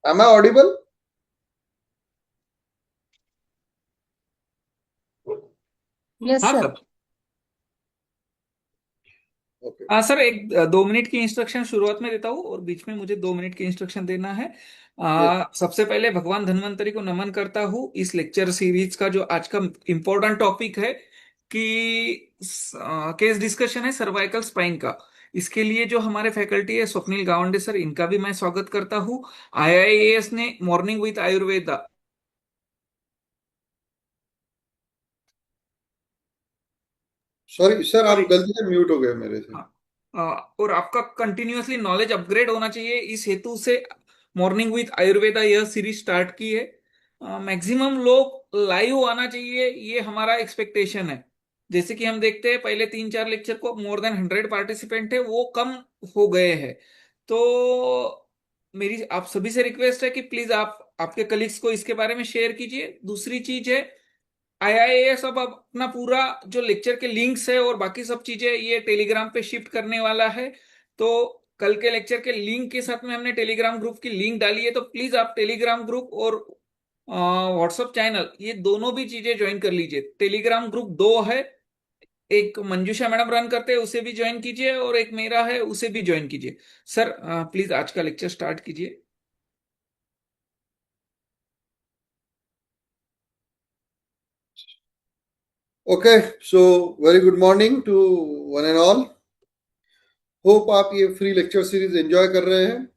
Am I audible? Yes हाँ sir. Sir. Okay. Sir एक 2 minute की इंस्ट्रक्शन शुरुआत में देता हूँ और बीच में मुझे 2 मिनट की इंस्ट्रक्शन देना है। Yes. सबसे पहले भगवान धन्वंतरी को नमन करता हूँ। इस लेक्चर सीरीज का जो आज का इम्पोर्टेंट टॉपिक है कि केस डिस्कशन है सर्वाइकल स्पाइन का। इसके लिए जो हमारे फैकल्टी है स्वप्निल गावंडे सर, इनका भी मैं स्वागत करता हूँ। आईआईएएस ने morning with Ayurveda. Sorry sir, आप सॉरी। गलती से म्यूट हो गए मेरे से। हाँ। और आपका कंटिन्यूअसली नॉलेज अपग्रेड होना चाहिए, इस हेतु से मॉर्निंग विद आयुर्वेदा यह सीरीज स्टार्ट की है। मैक्सिमम लोग लाइव आना चाहिए, ये हमारा एक्सपेक्टेशन है। जैसे कि हम देखते हैं पहले 3-4 लेक्चर को मोर देन 100 पार्टिसिपेंट है, वो कम हो गए हैं। तो मेरी आप सभी से रिक्वेस्ट है कि प्लीज आप आपके कलीग्स को इसके बारे में शेयर कीजिए। दूसरी चीज है, आईआईएस अब अपना पूरा जो लेक्चर के लिंक्स है और बाकी सब चीजें ये टेलीग्राम पे शिफ्ट करने वाला है। तो कल के लेक्चर के लिंक के साथ में हमने टेलीग्राम ग्रुप की लिंक डाली है, तो प्लीज आप टेलीग्राम ग्रुप और व्हाट्सएप चैनल ये दोनों भी चीजें ज्वाइन कर लीजिए। टेलीग्राम ग्रुप दो है, एक मंजूषा मैडम रन करते हैं उसे भी ज्वाइन कीजिए और एक मेरा है उसे भी ज्वाइन कीजिए। सर प्लीज आज का लेक्चर स्टार्ट कीजिए। Okay, so very good morning to one and all. Hope आप ये फ्री लेक्चर सीरीज एंजॉय कर रहे हैं।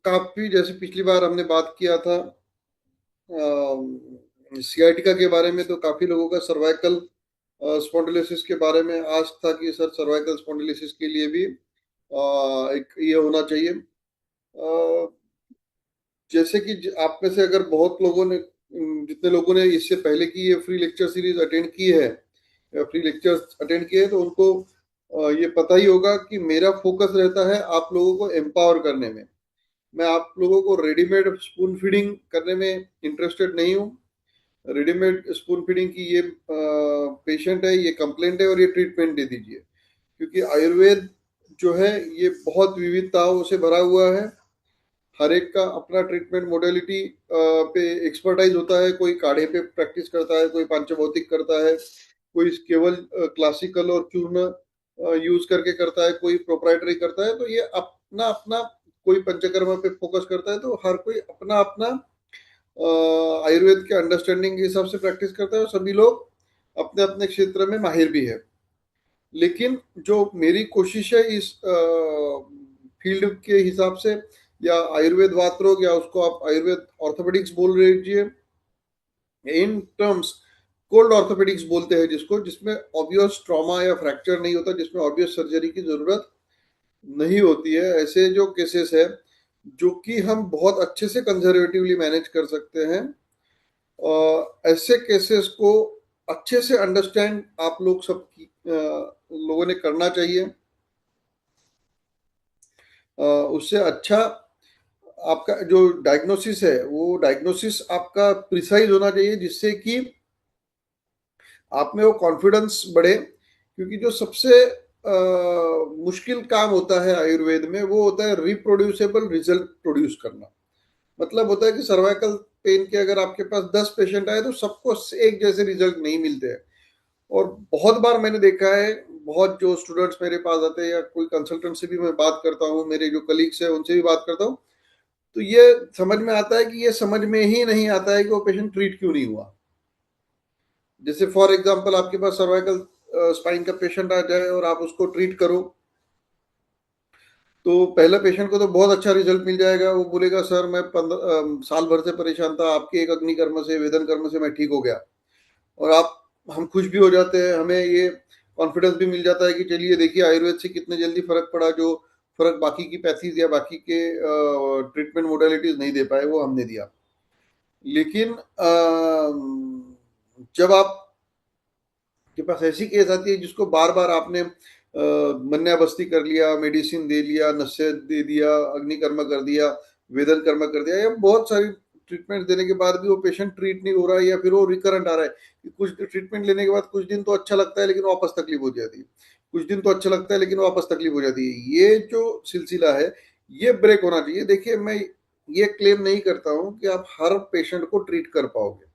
काफी जैसे पिछली बार हमने बात किया था सियाटिका के बारे में, तो काफी लोगों का सर्वाइकल स्पॉन्डिलोसिस के बारे में आस था कि सर सर्वाइकल स्पॉन्डिलोसिस के लिए भी एक ये होना चाहिए। जैसे कि आप में से अगर बहुत लोगों ने जितने लोगों ने इससे पहले की ये फ्री लेक्चर सीरीज अटेंड की है या फ्री लेक्चर्स अटेंड किए हैं, तो उनको ये पता ही होगा कि मेरा फोकस रहता है आप लोगों को एम्पावर करने में। मैं आप लोगों को रेडीमेड स्पून फीडिंग करने में इंटरेस्टेड नहीं हूँ। रेडीमेड स्पून फीडिंग की ये पेशेंट है, ये कंप्लेंट है और ये ट्रीटमेंट दे दीजिए, क्योंकि आयुर्वेद जो है ये बहुत विविधताओं से भरा हुआ है। हर एक का अपना ट्रीटमेंट मोडेलिटी पे एक्सपर्टाइज होता है। कोई काढ़े पे प्रैक्टिस करता है, कोई पांचभौतिक करता है, कोई केवल क्लासिकल और चूर्ण यूज करके करता है, कोई प्रोप्राइटरी करता है। तो ये अपना अपना, कोई पंचकर्मा पे फोकस करता है। तो हर कोई अपना अपना आयुर्वेद के अंडरस्टैंडिंग के हिसाब से प्रैक्टिस करता है और सभी लोग अपने अपने क्षेत्र में माहिर भी है। लेकिन जो मेरी कोशिश है इस फील्ड के हिसाब से, या आयुर्वेद वात रोग, या उसको आप आयुर्वेद ऑर्थोपेडिक्स बोल लीजिए, इन टर्म्स कोल्ड ऑर्थोपेडिक्स बोलते हैं जिसको, जिसमें ऑब्वियस ट्रॉमा या फ्रैक्चर नहीं होता, जिसमें ऑब्वियस सर्जरी की जरूरत नहीं होती है। ऐसे जो केसेस है जो कि हम बहुत अच्छे से कंजर्वेटिवली मैनेज कर सकते हैं, ऐसे केसेस को अच्छे से अंडरस्टैंड आप लोग सब लोगों ने करना चाहिए। उससे अच्छा आपका जो डायग्नोसिस है वो डायग्नोसिस आपका प्रिसाइज होना चाहिए, जिससे कि आप में वो कॉन्फिडेंस बढ़े। क्योंकि जो सबसे मुश्किल काम होता है आयुर्वेद में वो होता है रिप्रोड्यूसेबल रिजल्ट प्रोड्यूस करना। मतलब होता है कि सर्वाइकल पेन के अगर आपके पास 10 पेशेंट आए तो सबको एक जैसे रिजल्ट नहीं मिलते हैं। और बहुत बार मैंने देखा है, बहुत जो स्टूडेंट्स मेरे पास आते हैं या कोई कंसल्टेंट से भी मैं बात करता हूँ, मेरे जो कलीग्स हैं उनसे भी बात करता हूँ, तो ये समझ में आता है कि ये समझ में ही नहीं आता है कि वो पेशेंट ट्रीट क्यों नहीं हुआ। जैसे फॉर एग्जांपल आपके पास सर्वाइकल स्पाइन का पेशेंट आ जाए और आप उसको ट्रीट करो, तो पहले पेशेंट को तो बहुत अच्छा रिजल्ट मिल जाएगा। वो बोलेगा सर मैं 15 साल भर से परेशान था, आपके एक अग्निकर्म से वेदन कर्म से मैं ठीक हो गया। और आप हम खुश भी हो जाते हैं, हमें ये कॉन्फिडेंस भी मिल जाता है कि चलिए देखिए आयुर्वेद से कितने जल्दी फर्क पड़ा, जो फर्क बाकी की पैथीज या बाकी के ट्रीटमेंट मोडालिटीज नहीं दे पाए वो हमने दिया। लेकिन जब आप के पास ऐसी केस आती है जिसको बार बार आपने मन्याबस्ती कर लिया, मेडिसिन दे लिया, नस्य दे दिया, अग्निकर्म कर दिया, वेदन कर्म कर दिया, या बहुत सारी ट्रीटमेंट देने के बाद भी वो पेशेंट ट्रीट नहीं हो रहा है, या फिर वो रिकरेंट आ रहा है कि कुछ ट्रीटमेंट लेने के बाद कुछ दिन तो अच्छा लगता है लेकिन वापस तकलीफ हो जाती है, कुछ दिन तो अच्छा लगता है लेकिन वापस तकलीफ हो जाती है। ये जो सिलसिला है ये ब्रेक होना चाहिए। देखिए, मैं ये क्लेम नहीं करता हूं कि आप हर पेशेंट को ट्रीट कर पाओगे,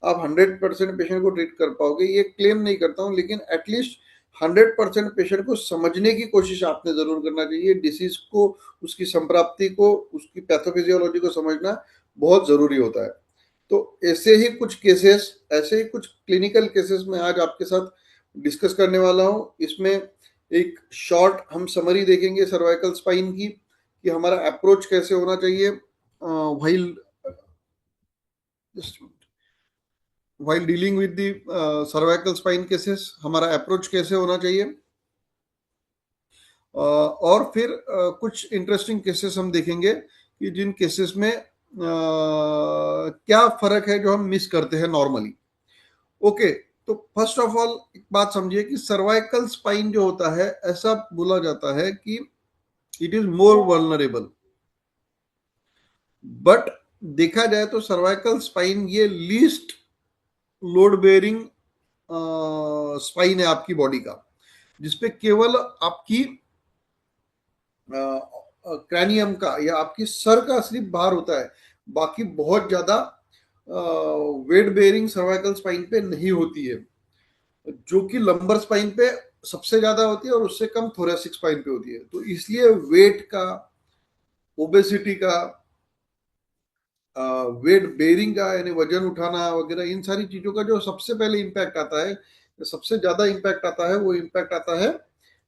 आप 100% पेशेंट को ट्रीट कर पाओगे, ये क्लेम नहीं करता हूं, लेकिन एटलीस्ट 100% पेशेंट को समझने की कोशिश आपने जरूर करना चाहिए। डिसीज को, उसकी संप्राप्ति को, उसकी पैथोफिजियोलॉजी को समझना बहुत जरूरी होता है। तो ऐसे ही कुछ केसेस, ऐसे ही कुछ क्लिनिकल केसेस में आज आपके साथ डिस्कस करने वाला हूं। इसमें एक शॉर्ट हम समरी देखेंगे सर्वाइकल स्पाइन की, कि हमारा अप्रोच कैसे होना चाहिए while while dealing with the cervical spine cases, हमारा अप्रोच कैसे होना चाहिए। और फिर कुछ इंटरेस्टिंग केसेस हम देखेंगे कि जिन केसेस में क्या फर्क है जो हम मिस करते हैं नॉर्मली। ओके, तो फर्स्ट ऑफ ऑल एक बात समझिए कि सर्वाइकल स्पाइन जो होता है, ऐसा बोला जाता है कि it is more vulnerable, but देखा जाए तो सर्वाइकल स्पाइन ये लीस्ट लोड बेयरिंग स्पाइन है आपकी बॉडी का, जिसपे केवल आपकी क्रैनियम का या आपकी सर का सिर्फ भार होता है, बाकी बहुत ज्यादा वेट बेयरिंग सर्वाइकल स्पाइन पे नहीं होती है, जो कि लंबर स्पाइन पे सबसे ज्यादा होती है और उससे कम थोरेसिक स्पाइन पे होती है। तो इसलिए वेट का, ओबेसिटी का, वेट बेयरिंग का यानी वजन उठाना वगैरह, इन सारी चीजों का जो सबसे पहले इम्पैक्ट आता है, सबसे ज्यादा इम्पैक्ट आता है, वो इम्पैक्ट आता है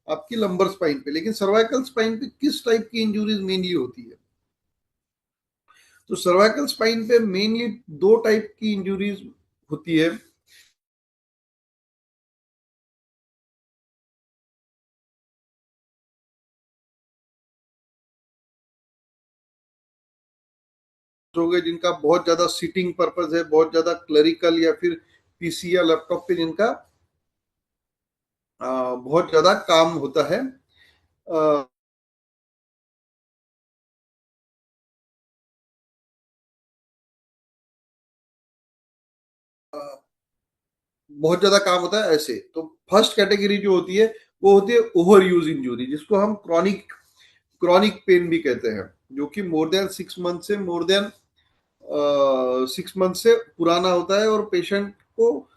आपकी लंबर स्पाइन पे। लेकिन सर्वाइकल स्पाइन पे किस टाइप की इंजुरीज मेनली होती है? तो सर्वाइकल स्पाइन पे मेनली दो टाइप की इंजुरीज होती है। हो गए जिनका बहुत ज्यादा सीटिंग पर्पज है, बहुत ज्यादा क्लरिकल या फिर पीसी या लैपटॉप पे जिनका बहुत ज्यादा काम होता है। बहुत ज्यादा काम होता है ऐसे। तो फर्स्ट कैटेगरी जो होती है वो होती है ओवर यूज इंजरी, जिसको हम क्रॉनिक क्रॉनिक पेन भी कहते हैं, जो कि मोर देन 6 मंथ से मोर देन 6 मंथ से पुराना होता है, और पेशेंट को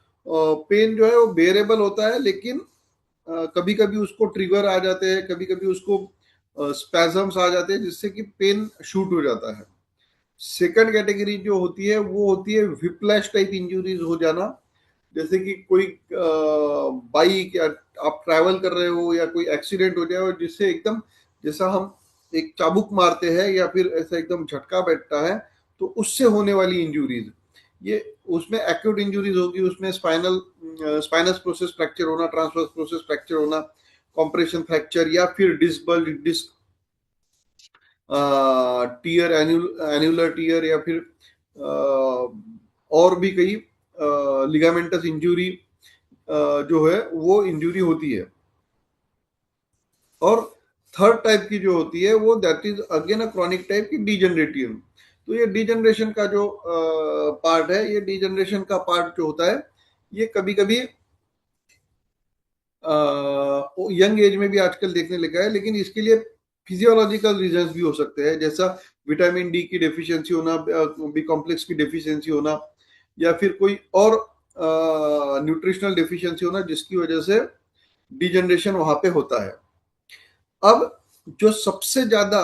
पेन जो है वो बेरेबल होता है, लेकिन कभी कभी उसको ट्रिगर आ जाते हैं, कभी कभी उसको स्पैजम्स आ जाते हैं, जिससे कि पेन शूट हो जाता है। सेकंड कैटेगरी जो होती है वो होती है विप्लैश टाइप इंजरीज हो जाना, जैसे कि कोई बाइक या आप ट्रैवल कर रहे हो या कोई एक्सीडेंट हो जाए और जिससे एकदम, जैसा हम एक चाबुक मारते हैं या फिर ऐसा एकदम झटका बैठता है, तो उससे होने वाली इंजुरीज, ये उसमें एक्यूट इंजुरीज होगी। उसमें स्पाइनस प्रोसेस फ्रैक्चर होना, ट्रांसवर्स प्रोसेस फ्रैक्चर होना, कॉम्प्रेशन फ्रैक्चर, या फिर disc bulge, disc tear, annular tear, या फिर और भी कई लिगामेंटस इंजुरी जो है वो इंजुरी होती है। और थर्ड टाइप की जो होती है वो that is again a chronic type की डीजनरेटिव। तो ये डीजनरेशन का जो पार्ट है, ये डीजनरेशन का पार्ट जो होता है, ये कभी कभी यंग एज में भी आजकल देखने लगा है, लेकिन इसके लिए फिजियोलॉजिकल रीजंस भी हो सकते हैं, जैसा विटामिन डी की डेफिशिएंसी होना, बी कॉम्प्लेक्स की डेफिशिएंसी होना, या फिर कोई और न्यूट्रिशनल डेफिशिएंसी होना, जिसकी वजह से डिजनरेशन वहां पे होता है। अब जो सबसे ज्यादा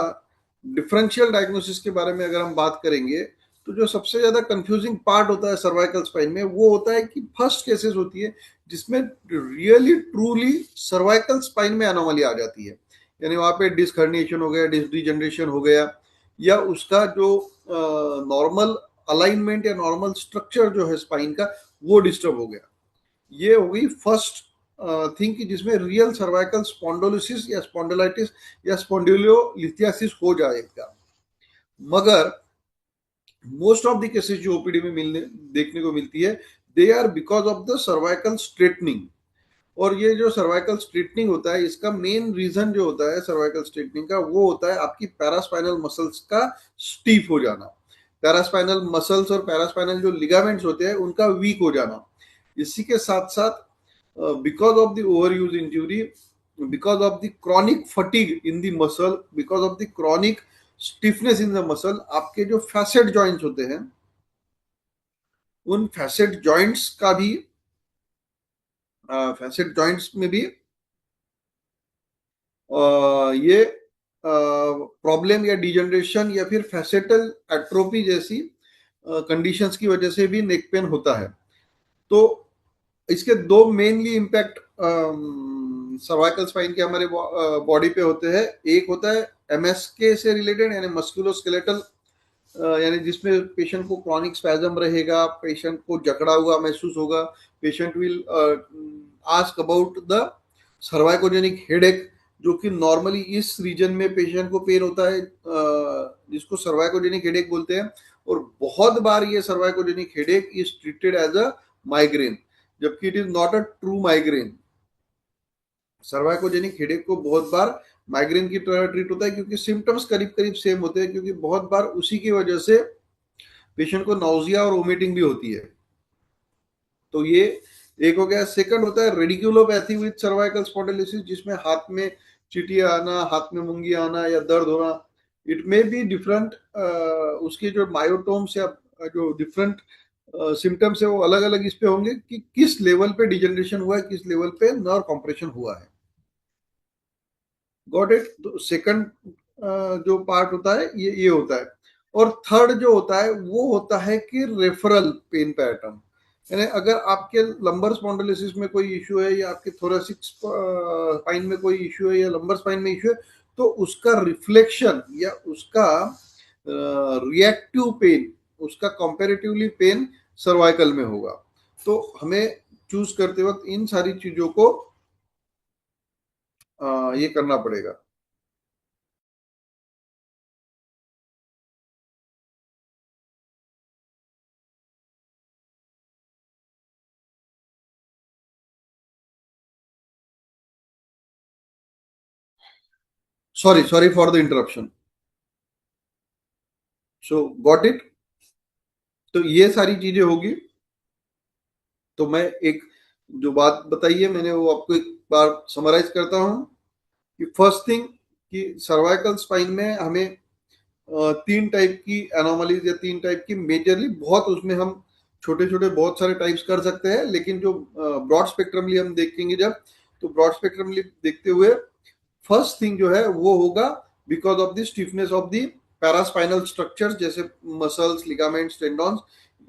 डिफरेंशियल डायग्नोसिस के बारे में अगर हम बात करेंगे, तो जो सबसे ज्यादा कंफ्यूजिंग पार्ट होता है सर्वाइकल स्पाइन में, वो होता है कि फर्स्ट केसेस होती है जिसमें रियली ट्रूली सर्वाइकल स्पाइन में एनोमली आ जाती है, यानी वहां पे डिस्क हर्निएशन हो गया, डिस्क डिजनरेशन हो गया, या उसका जो नॉर्मल अलाइनमेंट या नॉर्मल स्ट्रक्चर जो है स्पाइन का, वो डिस्टर्ब हो गया। ये हो गई फर्स्ट थिंग, कि जिसमें रियल सर्वाइकल स्पॉन्डोलिसिस या स्पॉन्डिलाइटिस या स्पॉन्डिलोलिथियासिस हो जाएगा। मगर मोस्ट ऑफ द केसेस जो ओपीडी में मिलने देखने को मिलती है, they are because of the cervical straightening. और ये जो सर्वाइकल स्ट्रेटनिंग होता है, इसका मेन रीजन जो होता है सर्वाइकल स्ट्रेटनिंग का, वो होता है आपकी पैरास्पाइनल मसल्स का स्टीफ हो जाना, पैरास्पाइनल मसल्स और पैरास्पाइनल जो लिगामेंट्स होते हैं उनका वीक हो जाना। इसी के साथ साथ because of the overuse injury, because of the chronic fatigue in the muscle, because of the chronic stiffness in the muscle, आपके जो फैसेट जॉइंट्स होते हैं उन फैसेट जॉइंट्स का भी फैसेट जॉइंट्स में भी ये प्रॉब्लम या डिजनरेशन या फिर फैसेटल एट्रोफी जैसी कंडीशंस की वजह से भी नेक पेन होता है। तो इसके दो मेनली इम्पैक्ट सर्वाइकल स्पाइन के हमारे बॉडी पे होते हैं। एक होता है एमएसके से रिलेटेड, यानी मस्कुलोस्केलेटल, यानी जिसमें पेशेंट को क्रॉनिक स्पैजम रहेगा, पेशेंट को जकड़ा हुआ महसूस होगा, patient will ask about the cervicogenic headache, जो कि नॉर्मली इस रीजन में पेशेंट को पेन होता है, जिसको सर्वाइकोजेनिक हेडेक बोलते हैं। और बहुत बार ये cervicogenic headache is treated as a migraine, जबकि it is not a true migraine. Cervicogenic headache को बहुत बार माइग्रेन की तरह ट्रीट होता है, क्योंकि सिम्टम्स करीब करीब सेम होते हैं, क्योंकि बहुत बार उसी की वजह से पेशेंट को नाउजिया और वोमिटिंग भी होती है। तो ये एक हो गया। सेकंड होता है रेडिकुलोपैथी विद सर्वाइकल स्पॉन्डिलोसिस, जिसमें हाथ में चीटियां आना, हाथ में मुंगी आना या दर्द होना। इट मे बी डिफरेंट, उसके जो मायोटोम्स या जो डिफरेंट सिम्टम्स है वो अलग अलग इस पे होंगे कि किस लेवल पे डिजेनरेशन हुआ है, किस लेवल पे नर्व कॉम्प्रेशन हुआ है। Got it. तो सेकंड जो पार्ट होता है ये होता है। और थर्ड जो होता है वो होता है कि रेफरल पेन पैटर्न, यानी अगर आपके लंबर स्पॉन्डिलोसिस में कोई इश्यू है या आपके थोरेसिक स्पाइन में कोई इश्यू है या लंबर स्पाइन में इश्यू है, तो उसका रिफ्लेक्शन या उसका रिएक्टिव पेन, उसका कंपैरेटिवली पेन सर्वाइकल में होगा। तो हमें चूज करते वक्त इन सारी चीजों को ये करना पड़ेगा। Sorry for the interruption. So got it. तो ये सारी चीजें होगी। तो मैं एक जो बात बताई है मैंने वो आपको एक बार समराइज करता हूं कि फर्स्ट थिंग कि सर्वाइकल स्पाइन में हमें तीन टाइप की एनोमलीज या तीन टाइप की मेजरली, बहुत उसमें हम छोटे छोटे बहुत सारे टाइप्स कर सकते हैं, लेकिन जो ब्रॉड स्पेक्ट्रमली हम देखेंगे जब, तो ब्रॉड स्पेक्ट्रमली देखते हुए फर्स्ट थिंग जो है वो होगा because of the stiffness of the paraspinal structure, जैसे मसल्स, लिगामेंट्स, टेंडॉन्स,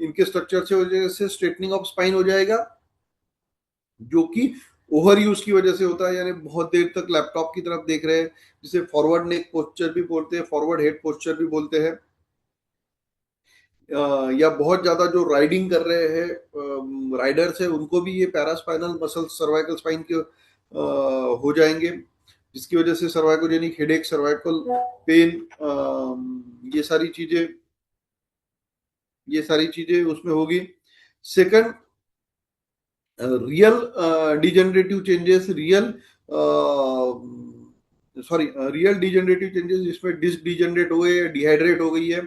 इनके स्ट्रक्चर से वजह से स्ट्रेटनिंग ऑफ स्पाइन हो जाएगा, जो कि ओवर यूज की वजह से होता है। यानी बहुत देर तक लैपटॉप की तरफ देख रहे हैं, जिसे फॉरवर्ड नेक पोस्चर भी बोलते हैं, फॉरवर्ड हेड पोस्चर भी बोलते हैं। या बहुत ज्यादा जो राइडिंग कर रहे हैं राइडर्स है, उनको भी ये पैरास्पाइनल मसल सर्वाइकल स्पाइन के हो जाएंगे, जिसकी वजह से सर्वाइकोजेनिक हेडेक, सर्वाइकल पेन, ये सारी चीजें उसमें होगी। Second, real degenerative changes, real degenerative changes जिसमें डिस्क डिजेनरेट हुए, डिहाइड्रेट हो गई है,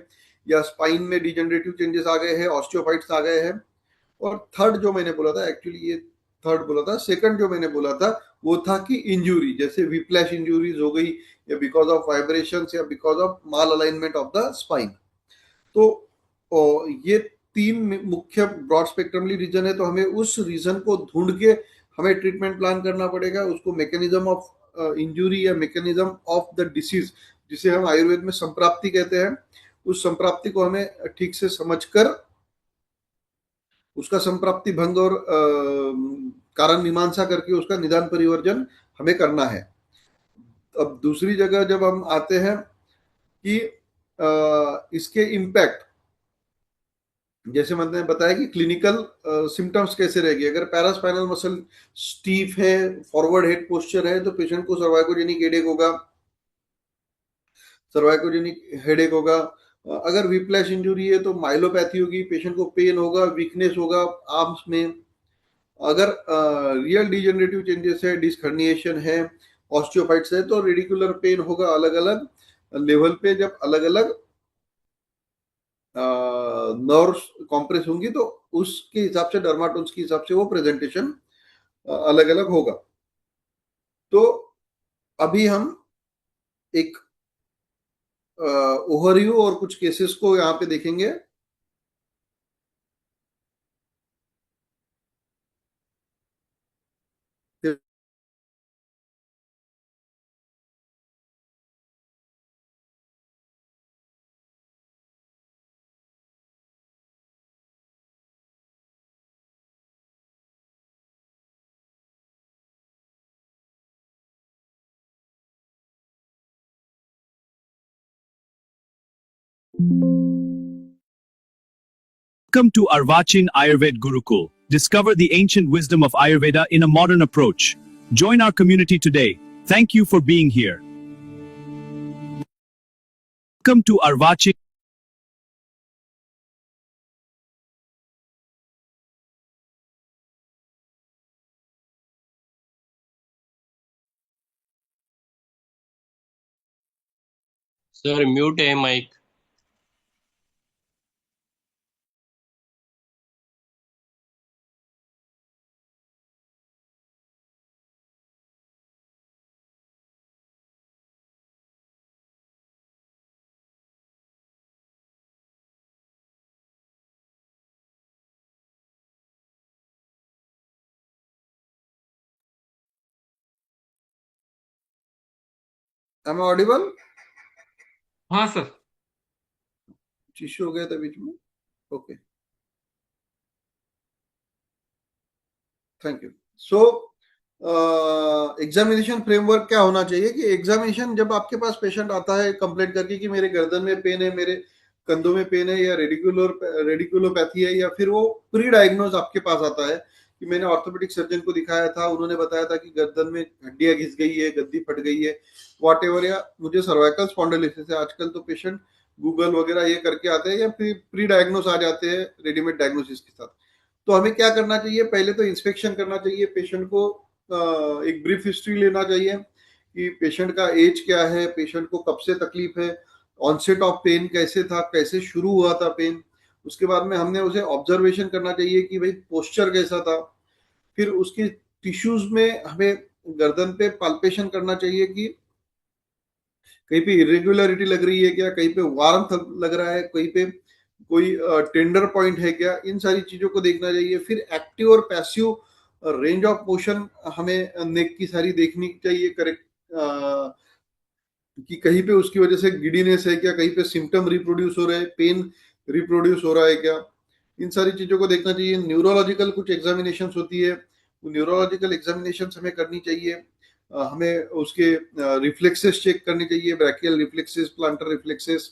या स्पाइन में डिजेनरेटिव चेंजेस आ गए हैं, ऑस्टियोफाइट्स आ गए हैं। और थर्ड जो मैंने बोला था, एक्चुअली ये थर्ड बोला था, सेकंड जो मैंने बोला था वो था कि इंजरी, जैसे विप्लैश इंजरीज हो गई, या बिकॉज ऑफ वाइब्रेशन या because of mall alignment of the spine. तो ये तीन मुख्य ब्रॉड स्पेक्ट्रमली रीजन है। तो हमें उस रीजन को ढूंढ के हमें ट्रीटमेंट प्लान करना पड़ेगा, उसको मैकेनिज्म ऑफ इंजुरी या मैकेनिज्म ऑफ द डिसीज, जिसे हम आयुर्वेद में संप्राप्ति कहते हैं, उस संप्राप्ति को हमें ठीक से समझकर उसका संप्राप्ति भंग और कारण मीमांसा करके उसका निदान परिवर्जन हमें करना है। अब दूसरी जगह जब हम आते हैं कि इसके इम्पैक्ट, जैसे मैंने बताया कि क्लिनिकल सिम्टम्स कैसे रहेगी। अगर पैरास्पाइनल मसल स्टीफ है, फॉरवर्ड हेड पोस्चर है, तो पेशेंट को सर्वाइकोजेनिक हेडेक होगा, अगर विप्लैश इंजुरी है तो माइलोपैथी होगी, पेशेंट को पेन होगा, वीकनेस होगा आर्म्स में। अगर रियल डिजेनरेटिव चेंजेस है, डिस्क हर्निएशन है, ऑस्टियोफाइट्स है, तो रेडिकुलर पेन होगा अलग अलग लेवल पे। जब अलग अलग नर्व्स कॉम्प्रेस होंगी तो उसके हिसाब से, डर्माटोन्स के हिसाब से वो प्रेजेंटेशन अलग अलग होगा। तो अभी हम एक ओवरव्यू और कुछ केसेस को यहाँ पे देखेंगे। Welcome to Arvachin Ayurved Gurukul. Discover the ancient wisdom of Ayurveda in a modern approach. Join our community today. Thank you for being here. Welcome to Arvachin. Sir mute है mic. Am I audible? हाँ sir. Issue हो गया था बीच में। Okay, thank you. So examination framework क्या होना चाहिए कि एग्जामिनेशन जब आपके पास पेशेंट आता है कंप्लेंट करके कि मेरे गर्दन में पेन है, मेरे कंधों में पेन है, या रेडिकुलोपैथी है, या फिर वो प्री डायग्नोज आपके पास आता है कि मैंने ऑर्थोपेडिक सर्जन को दिखाया था, उन्होंने बताया था कि गर्दन में हड्डियां घिस गई है, गद्दी फट गई है, वॉट एवर, या मुझे सर्वाइकल स्पॉन्डिलोसिस है। आजकल तो पेशेंट गूगल वगैरह ये करके आते हैं या फिर प्री डायग्नोज आ जाते हैं रेडीमेड डायग्नोसिस के साथ। तो हमें क्या करना चाहिए, पहले तो इंस्पेक्शन करना चाहिए, पेशेंट को एक ब्रीफ हिस्ट्री लेना चाहिए कि पेशेंट का एज क्या है, पेशेंट को कब से तकलीफ है, ऑनसेट ऑफ पेन कैसे था, कैसे शुरू हुआ था पेन। उसके बाद में हमने उसे ऑब्जर्वेशन करना चाहिए कि भाई पोस्चर कैसा था। फिर उसकी टिश्यूज में हमें गर्दन पे पाल्पेशन करना चाहिए कि कहीं पे इरेगुलरिटी लग रही है क्या, कहीं पे वार्मथ लग रहा है, कहीं पे कोई टेंडर पॉइंट है क्या, इन सारी चीजों को देखना चाहिए। फिर एक्टिव और पैसिव रेंज ऑफ मोशन हमें नेक की सारी देखनी चाहिए, करेक्ट, कि कहीं पे उसकी वजह से गिडीनेस है क्या, कहीं पे सिम्टम रिप्रोड्यूस हो रहे हैं, पेन रिप्रोड्यूस हो रहा है क्या, इन सारी चीजों को देखना चाहिए। न्यूरोलॉजिकल कुछ एग्जामिनेशन होती है, न्यूरोलॉजिकल एग्जामिनेशन हमें करनी चाहिए। हमें उसके रिफ्लेक्सेस चेक करने चाहिए, ब्रैकियल रिफ्लेक्सेस, प्लांटर रिफ्लेक्सेस,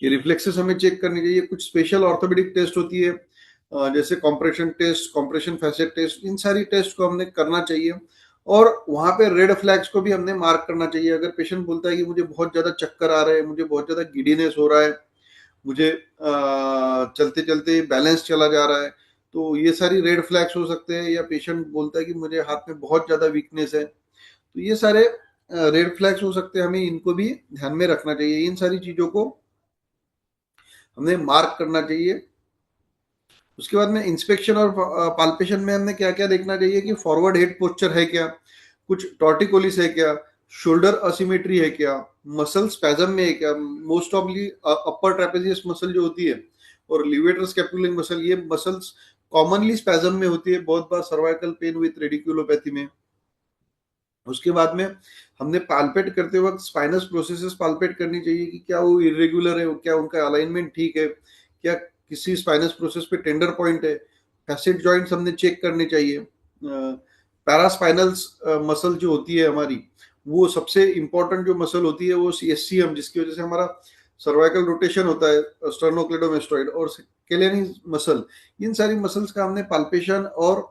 ये रिफ्लेक्सेस हमें चेक करनी चाहिए। कुछ स्पेशल ऑर्थोपेडिक टेस्ट होती है, जैसे compression test, compression facet test, इन सारी टेस्ट को हमने करना चाहिए। और वहां पे रेड फ्लैग्स को भी हमने मार्क करना चाहिए। अगर पेशेंट बोलता है कि मुझे बहुत ज्यादा चक्कर आ रहे हैं, मुझे बहुत ज्यादा गिडीनेस हो रहा है, मुझे चलते चलते बैलेंस चला जा रहा है, तो ये सारी रेड फ्लैग्स हो सकते हैं। या पेशेंट बोलता है कि मुझे हाथ में बहुत ज्यादा वीकनेस है, तो ये सारे रेड फ्लैग्स हो सकते हैं, हमें इनको भी ध्यान में रखना चाहिए। इन सारी चीजों को हमें मार्क करना चाहिए। उसके बाद में इंस्पेक्शन और पाल्पेशन में हमने क्या क्या देखना चाहिए कि फॉरवर्ड हेड पोस्चर है क्या, कुछ टॉर्टिकोलिस है क्या, शोल्डर असिमेट्री है क्या, मसल स्पैजम में है क्या, मोस्ट ऑफली अपर ट्रेपेजियस मसल जो होती है और लिवेटर स्कैपुलर मसल, ये मसल्स कॉमनली स्पैजम में होती है बहुत बार सर्वाइकल पेन विथ रेडिकुलोपैथी में। उसके बाद में हमने पाल्पेट करते वक्त स्पाइनस प्रोसेसेस पाल्पेट करनी चाहिए कि क्या वो इरेगुलर है, क्या उनका अलाइनमेंट ठीक है, क्या किसी स्पाइनस प्रोसेस पे टेंडर पॉइंट है, फैसेट जॉइंट्स हमने चेक करने चाहिए। पैरास्पाइनल्स मसल जो होती है हमारी, वो सबसे इंपॉर्टेंट जो मसल होती है वो एससीएम, जिसकी वजह से हमारा सर्वाइकल रोटेशन होता है, स्टर्नोक्लेडोमेस्टॉइड और स्केलेनी मसल, इन सारी मसल्स का हमने पाल्पेशन और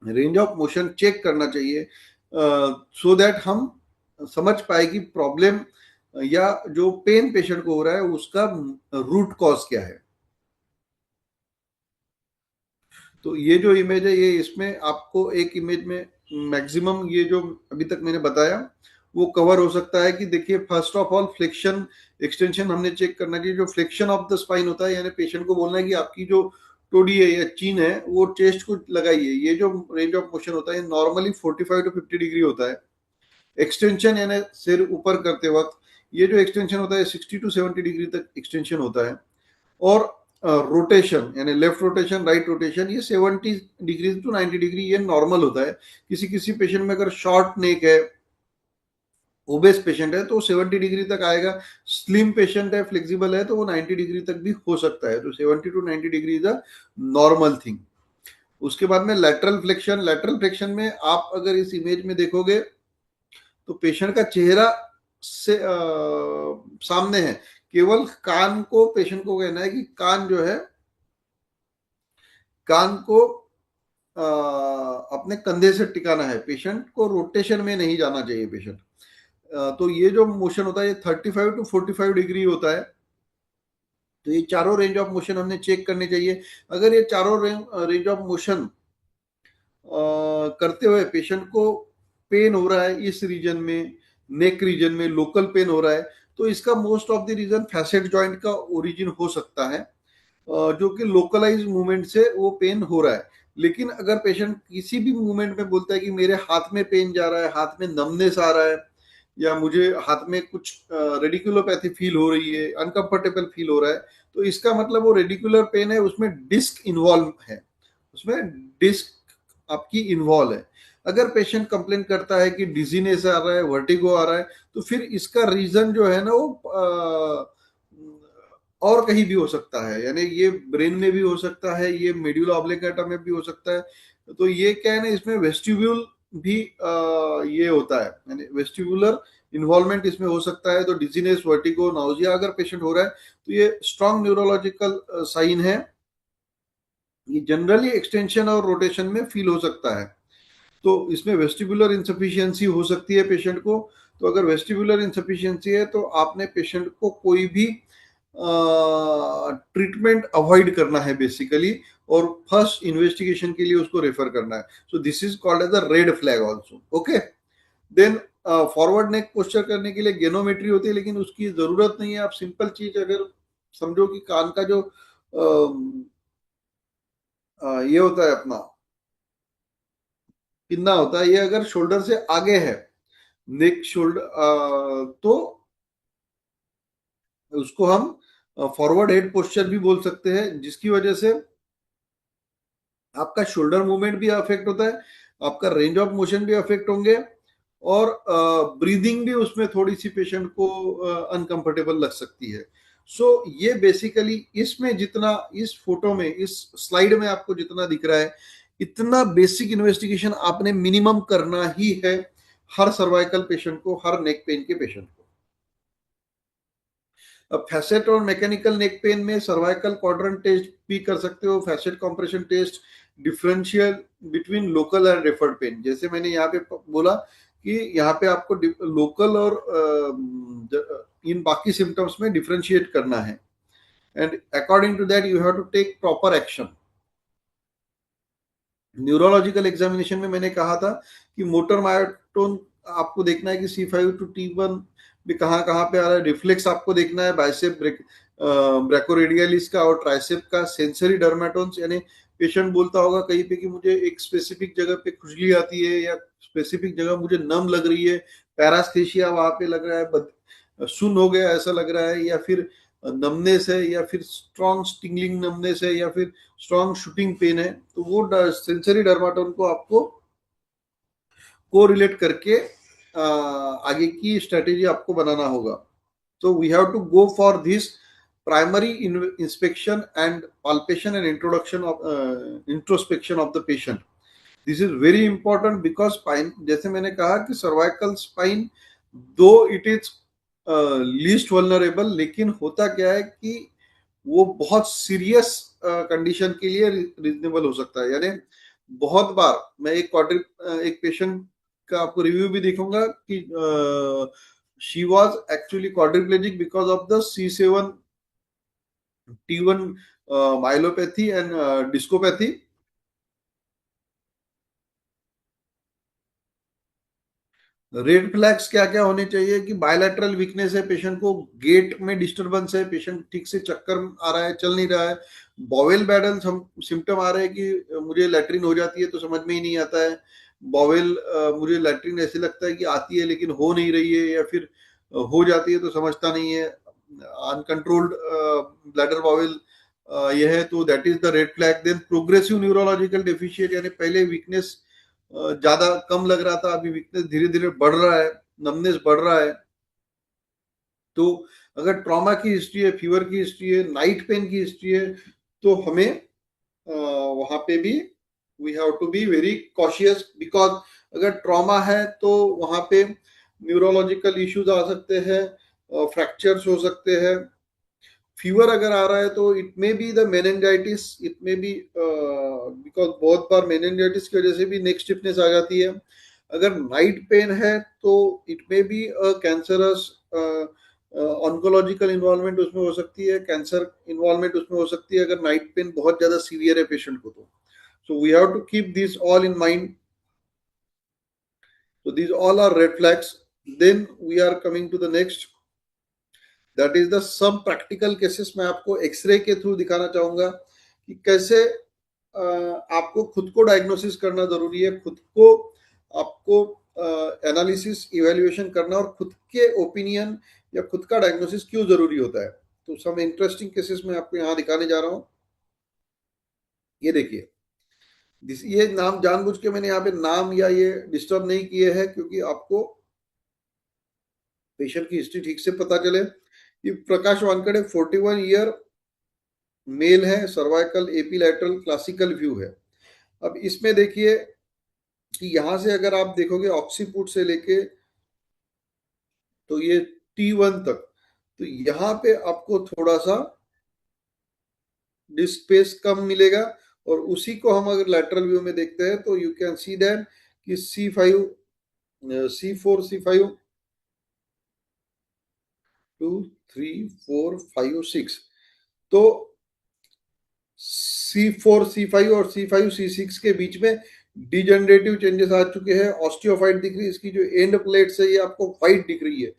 रेंज ऑफ मोशन चेक करना चाहिए, सो दैट हम समझ पाए कि प्रॉब्लम या जो पेन पेशेंट को हो रहा है उसका रूट कॉज क्या है। तो ये जो इमेज है, ये इसमें आपको एक इमेज में मैक्सिमम ये जो अभी तक मैंने बताया वो कवर हो सकता है। कि देखिए, first of all flexion extension हमने चेक करना चाहिए। जो फ्लेक्शन ऑफ द स्पाइन होता है, यानी पेशेंट को बोलना है कि आपकी जो टोडी है या चीन है वो चेस्ट को लगाइए। ये जो रेंज ऑफ मोशन होता है नॉर्मली 45 to 50 डिग्री होता है। एक्सटेंशन यानी सिर ऊपर करते वक्त ये जो एक्सटेंशन होता है 60 to 70 डिग्री तक एक्सटेंशन होता है। और रोटेशन यानी लेफ्ट रोटेशन राइट रोटेशन ये 70 डिग्री टू 90 डिग्री ये नॉर्मल होता है। किसी किसी पेशेंट में अगर शॉर्ट नेक है, ओबेस पेशेंट है तो 70 डिग्री तक आएगा, स्लिम पेशेंट है फ्लेक्सिबल है तो वो 90 डिग्री तक भी हो सकता है। तो 70 to 90 degree is a normal thing. उसके बाद में लैटरल फ्लेक्शन में आप अगर इस इमेज में देखोगे तो पेशेंट का चेहरा से सामने है, केवल कान को पेशेंट को कहना है कि कान जो है, कान को अपने कंधे से टिकाना है, पेशेंट को रोटेशन में नहीं जाना चाहिए पेशेंट। तो ये जो मोशन होता है ये 35 टू 45 डिग्री होता है। तो ये चारों रेंज ऑफ मोशन हमने चेक करने चाहिए। अगर ये चारों रेंज ऑफ मोशन करते हुए पेशेंट को पेन हो रहा है इस रीजन में, नेक रीजन में लोकल पेन हो रहा है, तो इसका most of the reason facet joint का ओरिजिन हो सकता है, जो कि लोकलाइज मूवमेंट से वो पेन हो रहा है। लेकिन अगर पेशेंट किसी भी मूवमेंट में बोलता है कि मेरे हाथ में पेन जा रहा है, हाथ में नमनेस आ रहा है, या मुझे हाथ में कुछ रेडिकुलोपैथी फील हो रही है, अनकंफर्टेबल फील हो रहा है, तो इसका मतलब वो रेडिकुलर पेन है, उसमें डिस्क इन्वॉल्व है, उसमें डिस्क आपकी इन्वॉल्व है। अगर पेशेंट कंप्लेन करता है कि डिजीनेस आ रहा है, वर्टिगो आ रहा है, तो फिर इसका रीजन जो है ना वो और कहीं भी हो सकता है, यानी ये ब्रेन में भी हो सकता है, ये मेड्यूला ऑब्लिंगेटा में भी हो सकता है। तो ये क्या है ना, इसमें वेस्टिब्यूल भी ये होता है, यानी वेस्टिबुलर इन्वॉल्वमेंट इसमें हो सकता है। तो डिजीनेस, वर्टिगो, नाउजिया अगर पेशेंट हो रहा है तो ये स्ट्रॉन्ग न्यूरोलॉजिकल साइन है, ये जनरली एक्सटेंशन और रोटेशन में फील हो सकता है। तो इसमें वेस्टिबुलर इंसफिशियंसी हो सकती है पेशेंट को। तो अगर वेस्टिबुलर इंसफिशियंसी है तो आपने पेशेंट को कोई भी ट्रीटमेंट अवॉइड करना है बेसिकली, और फर्स्ट इन्वेस्टिगेशन के लिए उसको रेफर करना है। So this is called as a red flag also. Okay, then forward neck posture करने के लिए गेनोमेट्री होती है, लेकिन उसकी जरूरत नहीं है। आप सिंपल चीज अगर समझो कि कान का जो ये होता है अपना पिन्ना होता है, ये अगर शोल्डर से आगे है, नेक शोल्डर, तो उसको हम फॉरवर्ड हेड पोस्चर भी बोल सकते हैं, जिसकी वजह से आपका शोल्डर मूवमेंट भी अफेक्ट होता है, आपका रेंज ऑफ मोशन भी अफेक्ट होंगे, और ब्रीदिंग भी उसमें थोड़ी सी पेशेंट को अनकंफर्टेबल लग सकती है। सो ये बेसिकली इसमें जितना इस फोटो में, इस स्लाइड में आपको जितना दिख रहा है, इतना बेसिक इन्वेस्टिगेशन आपने मिनिमम करना ही है हर सर्वाइकल पेशेंट को, हर नेक पेन के पेशेंट को। अब फैसेट और मैकेनिकल नेक पेन में सर्वाइकल क्वाड्रेंट टेस्ट भी कर सकते हो, facet compression test, differential between local and referred pain. जैसे मैंने यहाँ पे बोला कि यहाँ पे आपको लोकल और इन बाकी सिम्टम्स में डिफरेंशिएट करना है, and according to that you have to take proper action. Neurological examination में मैंने कहा था कि मोटर मायोटोन आपको देखना है कि C5 टू T1 भी कहाँ कहाँ पे आ रहा है, रिफ्लेक्स आपको देखना है बाइसेप ब्रैकोरेडियलिस का और ट्राइसेप का, सेंसरी डर्मेटोन्स, यानी पेशेंट बोलता होगा कहीं पे कि मुझे एक स्पेसिफिक जगह पे खुजली आती है, या स्पेसिफिक जगह मुझे नम लग रही है, पैरास्थेशिया वहां पे लग रहा है, सुन हो गया ऐसा लग रहा है, या फिर नमनेस है, या फिर स्ट्रॉन्ग स्टिंगलिंग नमनेस है, या फिर स्ट्रॉन्ग शूटिंग पेन है, तो वो सेंसरी डर्माटोन को आपको को रिलेट करके आगे की स्ट्रेटेजी आपको बनाना होगा। तो we have to go for this primary inspection and palpation and introduction of introspection of the patient. This is very important because spine, जैसे मैंने कहा कि cervical spine though it is least vulnerable, लेकिन होता क्या है कि वो बहुत सीरियस कंडीशन के लिए रीजनेबल हो सकता है। यानी बहुत बार मैं एक पेशेंट का आपको रिव्यू भी देखूंगा कि she was actually quadriplegic because of the C7 T1 myelopathy and discopathy. Red flags क्या क्या होने चाहिए कि बायलैटरल वीकनेस है, पेशेंट को गेट में डिस्टरबेंस है, पेशेंट ठीक से चक्कर आ रहा है, चल नहीं रहा है, बॉवेल बैडल सिम्टम आ रहे हैं कि मुझे लैट्रिन हो जाती है तो समझ में ही नहीं आता है, बॉवेल मुझे लैट्रिन ऐसे लगता है कि आती है लेकिन हो नहीं रही है, या फिर हो जाती है तो समझता नहीं है, अनकंट्रोल्ड ब्लैडर बाउल यह है, तो that is the red flag. Then progressive neurological deficient, यानी पहले वीकनेस ज्यादा कम लग रहा था, अभी वीकनेस धीरे धीरे बढ़ रहा है, नमनेस बढ़ रहा है। तो अगर ट्रॉमा की हिस्ट्री है, फीवर की हिस्ट्री है, नाइट पेन की हिस्ट्री है, तो हमें वहां पे भी we have to be very cautious, because अगर ट्रॉमा है तो वहां पे न्यूरोलॉजिकल इश्यूज आ सकते हैं, फ्रैक्चर्स हो सकते हैं। फीवर अगर आ रहा है तो it may be the meningitis, it may be because बहुत बार मेनिंजाइटिस की वजह से भी नेक स्टिफनेस आ जाती है। अगर नाइट पेन है तो it may be cancerous oncological involvement उसमें हो सकती है, कैंसर इन्वॉल्वमेंट उसमें हो सकती है अगर नाइट पेन बहुत ज्यादा सीवियर है पेशेंट को तो। So we have to keep this all in mind. So these all are red flags. Then we are coming to the next, that is the some practical cases. मैं आपको x ray के through दिखाना चाहूंगा कि कैसे आपको खुद को डायग्नोसिस करना जरूरी है, खुद को आपको एनालिसिस इवेल्युएशन करना, और खुद के ओपिनियन या खुद का डायग्नोसिस क्यों जरूरी होता है। तो सम इंटरेस्टिंग केसेस मैं आपको यहाँ दिखाने जा रहा हूँ। ये देखिए, ये नाम जानबूझ के मैंने यहाँ पे नाम या ये डिस्टर्ब नहीं किए हैं, क्योंकि आपको पेशेंट की हिस्ट्री ठीक से पता चले। ये प्रकाश वानखड़े 41 ईयर मेल है, सर्वाइकल एपीलैटरल क्लासिकल व्यू है। अब इसमें देखिए कि यहां से अगर आप देखोगे ऑक्सीपुट से लेके तो ये T1 तक, तो यहाँ पे आपको थोड़ा सा डिस्क स्पेस कम मिलेगा, और उसी को हम अगर लैटरल व्यू में देखते हैं तो यू कैन सी दैट कि C5 C4 C5 2 3 4 5 6, तो C4 C5 और C5 C6 के बीच में डिजेनरेटिव चेंजेस आ चुके हैं। ऑस्टियोफाइट दिख रही है, इसकी जो एंड प्लेट्स है ये आपको व्हाइट दिख रही है,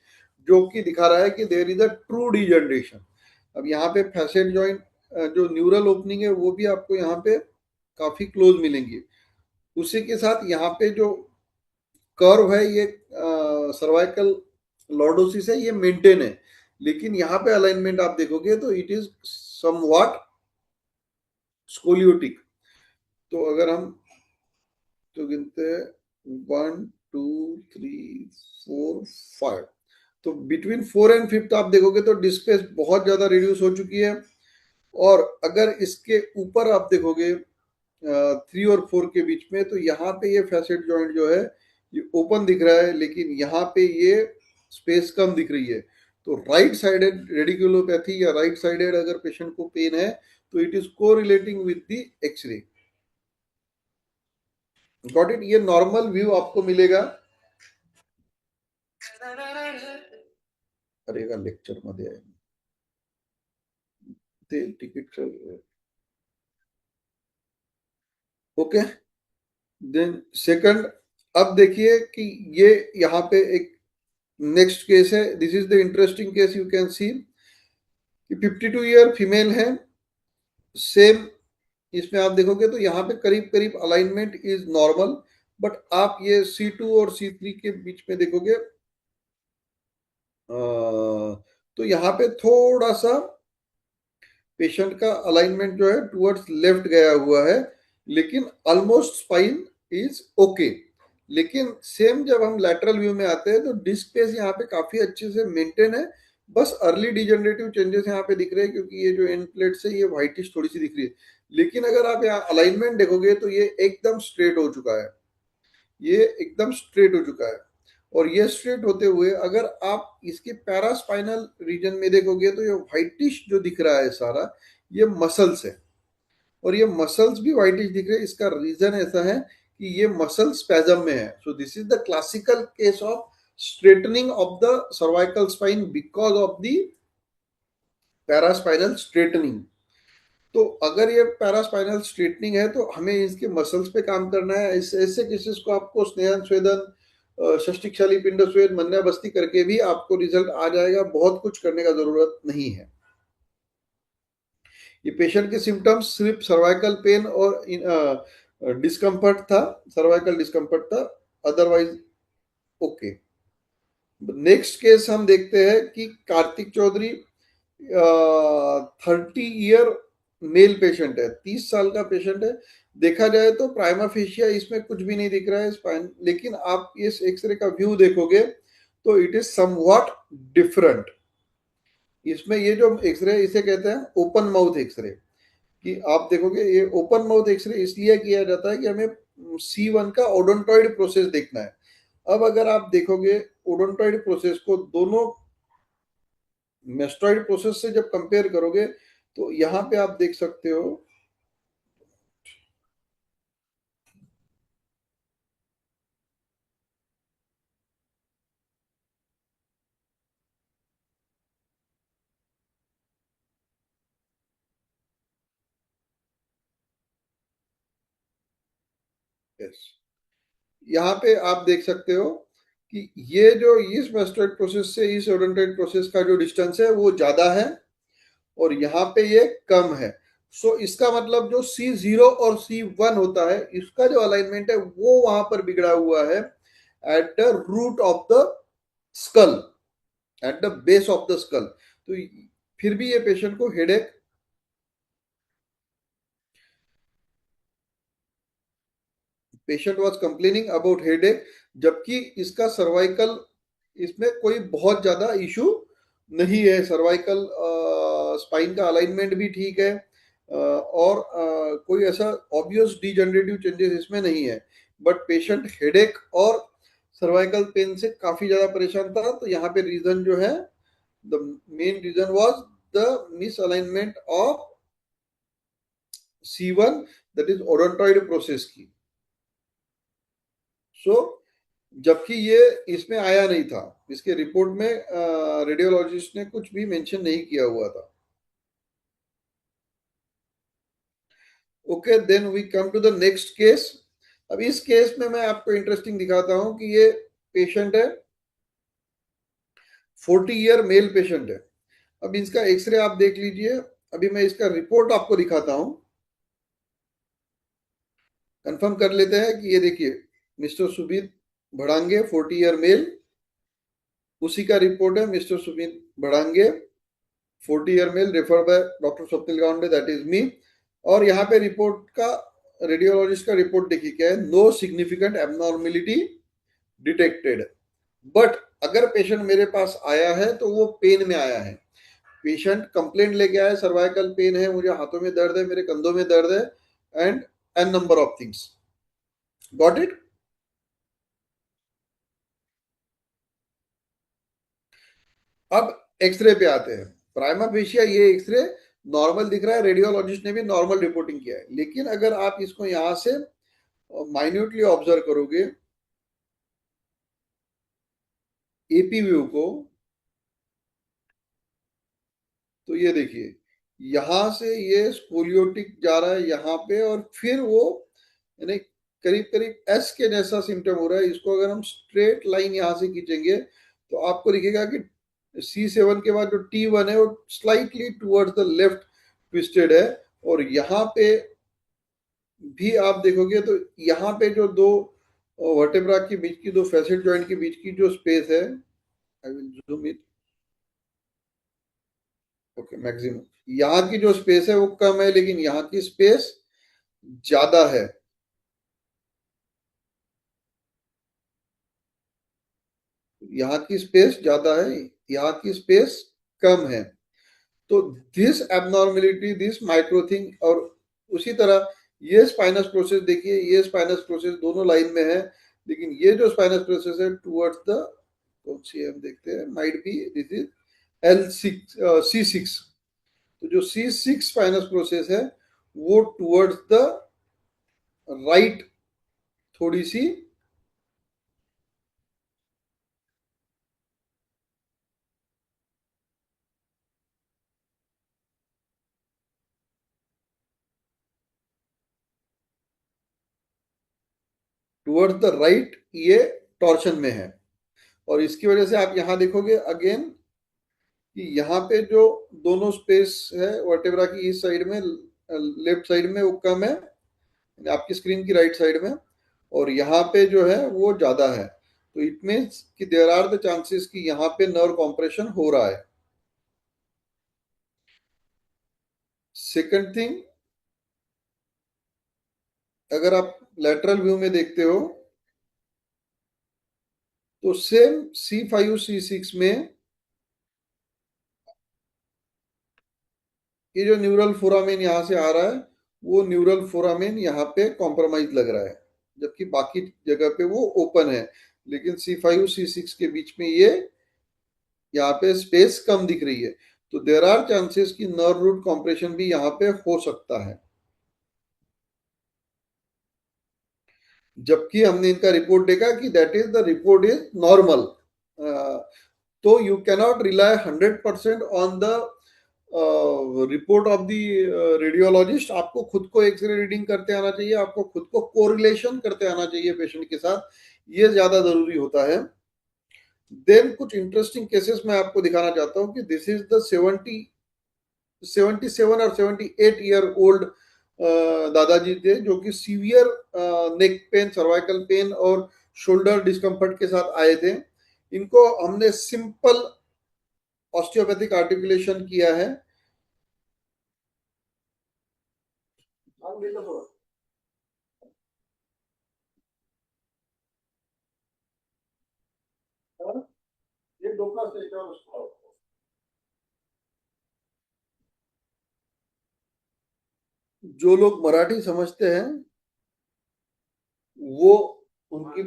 जो कि दिखा रहा है कि there is a true degeneration. अब यहाँ पे फैसेट जॉइंट जो न्यूरल ओपनिंग है वो भी आपको यहाँ पे काफी क्लोज मिलेंगी। उसी के साथ यहाँ पे जो कर्व है ये सर्वाइकल लॉर्डोसिस है, ये मेंटेन है, लेकिन यहाँ पे अलाइनमेंट आप देखोगे तो इट इज समव्हाट स्कोलियोटिक। तो अगर हम तो गिनते हैं 1 2 3 4 5, तो बिटवीन 4 एंड 5 आप देखोगे तो डिस्क स्पेस बहुत ज्यादा रिड्यूस हो चुकी है। और अगर इसके ऊपर आप देखोगे 3 और 4 के बीच में, तो यहाँ पे ये फैसेट जॉइंट जो है ये ओपन दिख रहा है, लेकिन यहाँ पे ये स्पेस कम दिख रही है। तो राइट साइडेड रेडिकुलोपैथी या राइट साइडेड अगर पेशेंट को पेन है तो it is correlating with the x-ray. Got it. ये नॉर्मल व्यू आपको मिलेगा। अरे का लेक्चर मध्ये आहे ते तिकीट। ओके, देन सेकंड, अब देखिए कि ये यहाँ पे एक नेक्स्ट केस है। This is the interesting case. You can see कि 52 ईयर फीमेल है, सेम। इसमें आप देखोगे तो यहाँ पे करीब करीब अलाइनमेंट इज नॉर्मल, बट आप ये C2 और C3 के बीच में देखोगे तो यहाँ पे थोड़ा सा पेशेंट का अलाइनमेंट जो है टुवर्ड्स लेफ्ट गया हुआ है, लेकिन ऑलमोस्ट स्पाइन इज ओके। लेकिन सेम जब हम लैटरल व्यू में आते हैं तो डिस्क स्पेस यहाँ पे काफी अच्छे से मेंटेन है, बस अर्ली डिजेनरेटिव चेंजेस यहाँ पे दिख रहे हैं, क्योंकि ये जो एंड प्लेट्स है ये व्हाइटिश थोड़ी सी दिख रही है। लेकिन अगर आप यहाँ अलाइनमेंट देखोगे तो ये एकदम स्ट्रेट हो चुका है, ये एकदम स्ट्रेट हो चुका है। और ये स्ट्रेट होते हुए अगर आप इसके पैरास्पाइनल रीजन में देखोगे तो ये व्हाइटिश जो दिख रहा है सारा, ये मसल्स है, और ये मसल्स भी व्हाइटिश दिख रहे हैं। इसका रीजन ऐसा है कि ये मसल स्पैजम में है। So this is the classical case of straightening of the cervical spine because of the paraspinal straightening. तो अगर ये पैरास्पाइनल स्ट्रेटनिंग है तो हमें इसके मसल्स पे काम करना है। ऐसे केसेस को आपको स्नेहन स्वेदन, षष्टिक्षाली पिंड स्वेद, मन्याबस्ती करके भी आपको रिजल्ट आ जाएगा, बहुत कुछ करने का जरूरत नहीं है। ये पेशेंट के सिम्टम्स सिर्फ सर्वाइकल पेन और डिस्कम्फर्ट था, सर्वाइकल डिस्कम्फर्ट था, अदरवाइज ओके। नेक्स्ट केस हम देखते हैं कि Kartik Chaudhary 30 year male patient है, 30 साल का पेशेंट है। देखा जाए तो प्राइमा फेशिया इसमें कुछ भी नहीं दिख रहा है स्पाइन, लेकिन आप इस एक्सरे का व्यू देखोगे तो इट इज समव्हाट डिफरेंट। इसमें ये जो एक्सरे इसे कहते हैं ओपन माउथ एक्सरे, कि आप देखोगे ये ओपन माउथ एक्सरे इसलिए किया जाता है कि हमें C1 का ओडोंटॉइड प्रोसेस देखना है। अब अगर आप देखोगे ओडोंटॉइड प्रोसेस को दोनों मेस्टॉइड प्रोसेस से जब कंपेयर करोगे तो यहां पे आप देख सकते हो यस, यहाँ पे आप देख सकते हो कि ये जो इस मेस्टॉइड प्रोसेस से इस ओडोंटॉइड प्रोसेस का जो डिस्टेंस है वो ज्यादा है और यहाँ पे ये कम है। सो इसका मतलब जो C0 और C1 होता है इसका जो अलाइनमेंट है वो वहां पर बिगड़ा हुआ है at the root of the skull, at the base of the skull. तो फिर भी ये पेशेंट को headache, patient was complaining about headache, जबकि इसका सर्वाइकल इसमें कोई बहुत ज्यादा इशू नहीं है। सर्वाइकल स्पाइन का अलाइनमेंट भी ठीक है और कोई ऐसा ऑब्वियस डिजनरेटिव चेंजेस इसमें नहीं है, बट पेशेंट हेडेक और सर्वाइकल पेन से काफी ज्यादा परेशान था। तो यहाँ पे रीजन जो है, the main reason was the misalignment of C1, that is odontoid process की। सो जबकि ये इसमें आया नहीं था, इसके रिपोर्ट में रेडियोलॉजिस्ट ने कुछ भी मेंशन नहीं किया हुआ था। Okay, then we come to the next case. अब इस केस में मैं आपको इंटरेस्टिंग दिखाता हूं कि ये पेशेंट है 40 ईयर मेल पेशेंट है। अब इसका एक्सरे आप देख लीजिए, अभी मैं इसका रिपोर्ट आपको दिखाता हूं, कंफर्म कर लेते हैं कि ये देखिए mister Subir Bhadange 40 year male, उसी का रिपोर्ट है। Mister Subir Bhadange 40 year male refer by doctor Swapnil Gawande, that is me. और यहाँ पे रिपोर्ट का रेडियोलॉजिस्ट का रिपोर्ट देखिए क्या है, no significant abnormality detected. But अगर पेशेंट मेरे पास आया है तो वो पेन में आया है, पेशेंट कंप्लेंट लेके आया सर्वाइकल पेन है, मुझे हाथों में दर्द है, मेरे कंधों में दर्द है and an number of things. Got it? अब एक्सरे पे आते हैं। प्राइमा फेशिया ये एक्सरे नॉर्मल दिख रहा है, रेडियोलॉजिस्ट ने भी नॉर्मल रिपोर्टिंग किया है, लेकिन अगर आप इसको यहां से माइन्यूटली ऑब्जर्व करोगे एपी व्यू को, तो ये देखिए यहां से ये स्पोलियोटिक जा रहा है यहाँ पे और फिर वो यानी करीब करीब एस के जैसा सिम्टम हो रहा है। इसको अगर हम स्ट्रेट लाइन यहाँ से खींचेंगे तो आपको दिखेगा कि C7 के बाद जो T1 है वो slightly towards the left twisted है, और यहाँ पे भी आप देखोगे तो यहाँ पे जो दो वर्टेब्रा के बीच की, दो फैसेट जॉइंट के बीच की जो स्पेस है, I will zoom it, okay maximum, यहाँ की जो स्पेस है वो कम है लेकिन यहाँ की स्पेस ज्यादा है। यहाँ की स्पेस ज्यादा है, यहाँ की स्पेस कम है। तो दिस एबनॉर्मेलिटी, दिस माइक्रोथिंग, और उसी तरह ये स्पाइनस प्रोसेस देखिए, ये स्पाइनस प्रोसेस दोनों लाइन में है, लेकिन ये जो स्पाइनस प्रोसेस है टुवर्ड्स द, कौन सी हम देखते हैं, might be this is L6 C6। तो जो C6 स्पाइनस प्रोसेस है वो टुवर्ड्स द राइट थोड़ी सी, टुवर्ड्स द राइट ये टॉर्शन में है। और इसकी वजह से आप यहां देखोगे अगेन कि यहाँ पे जो दोनों स्पेस है वर्टेब्रा की इस साइड में, लेफ्ट साइड में वो कम है आपकी स्क्रीन की राइट साइड में, और यहाँ पे जो है वो ज्यादा है। तो इट मीन्स कि देयर आर द चांसेस कि यहाँ पे नर्व कॉम्प्रेशन हो रहा है। सेकंड थिंग, अगर आप लेटरल व्यू में देखते हो तो सेम C5 C6 में ये जो न्यूरल फोरामेन यहां से आ रहा है वो न्यूरल फोरामेन यहाँ पे कॉम्प्रोमाइज लग रहा है, जबकि बाकी जगह पे वो ओपन है। लेकिन C5 C6 के बीच में ये यहाँ पे स्पेस कम दिख रही है, तो देर आर चांसेस कि नर्व रूट कॉम्प्रेशन भी यहाँ पे हो सकता है। जबकि हमने इनका रिपोर्ट देखा कि that is the report is normal. तो you cannot rely 100% on the report of the radiologist. आपको खुद को एक्सरे रीडिंग करते आना चाहिए, आपको खुद को कोरिलेशन करते आना चाहिए पेशेंट के साथ, ये ज्यादा जरूरी होता है। देन कुछ इंटरेस्टिंग केसेस मैं आपको दिखाना चाहता हूं कि दिस इज द 77 और 78 ईयर ओल्ड दादाजी थे जो कि severe neck pain, cervical pain और शोल्डर डिस्कम्फर्ट के साथ आए थे। इनको हमने सिंपल ऑस्टियोपैथिक आर्टिकुलेशन किया है। जो लोग मराठी समझते हैं वो उनकी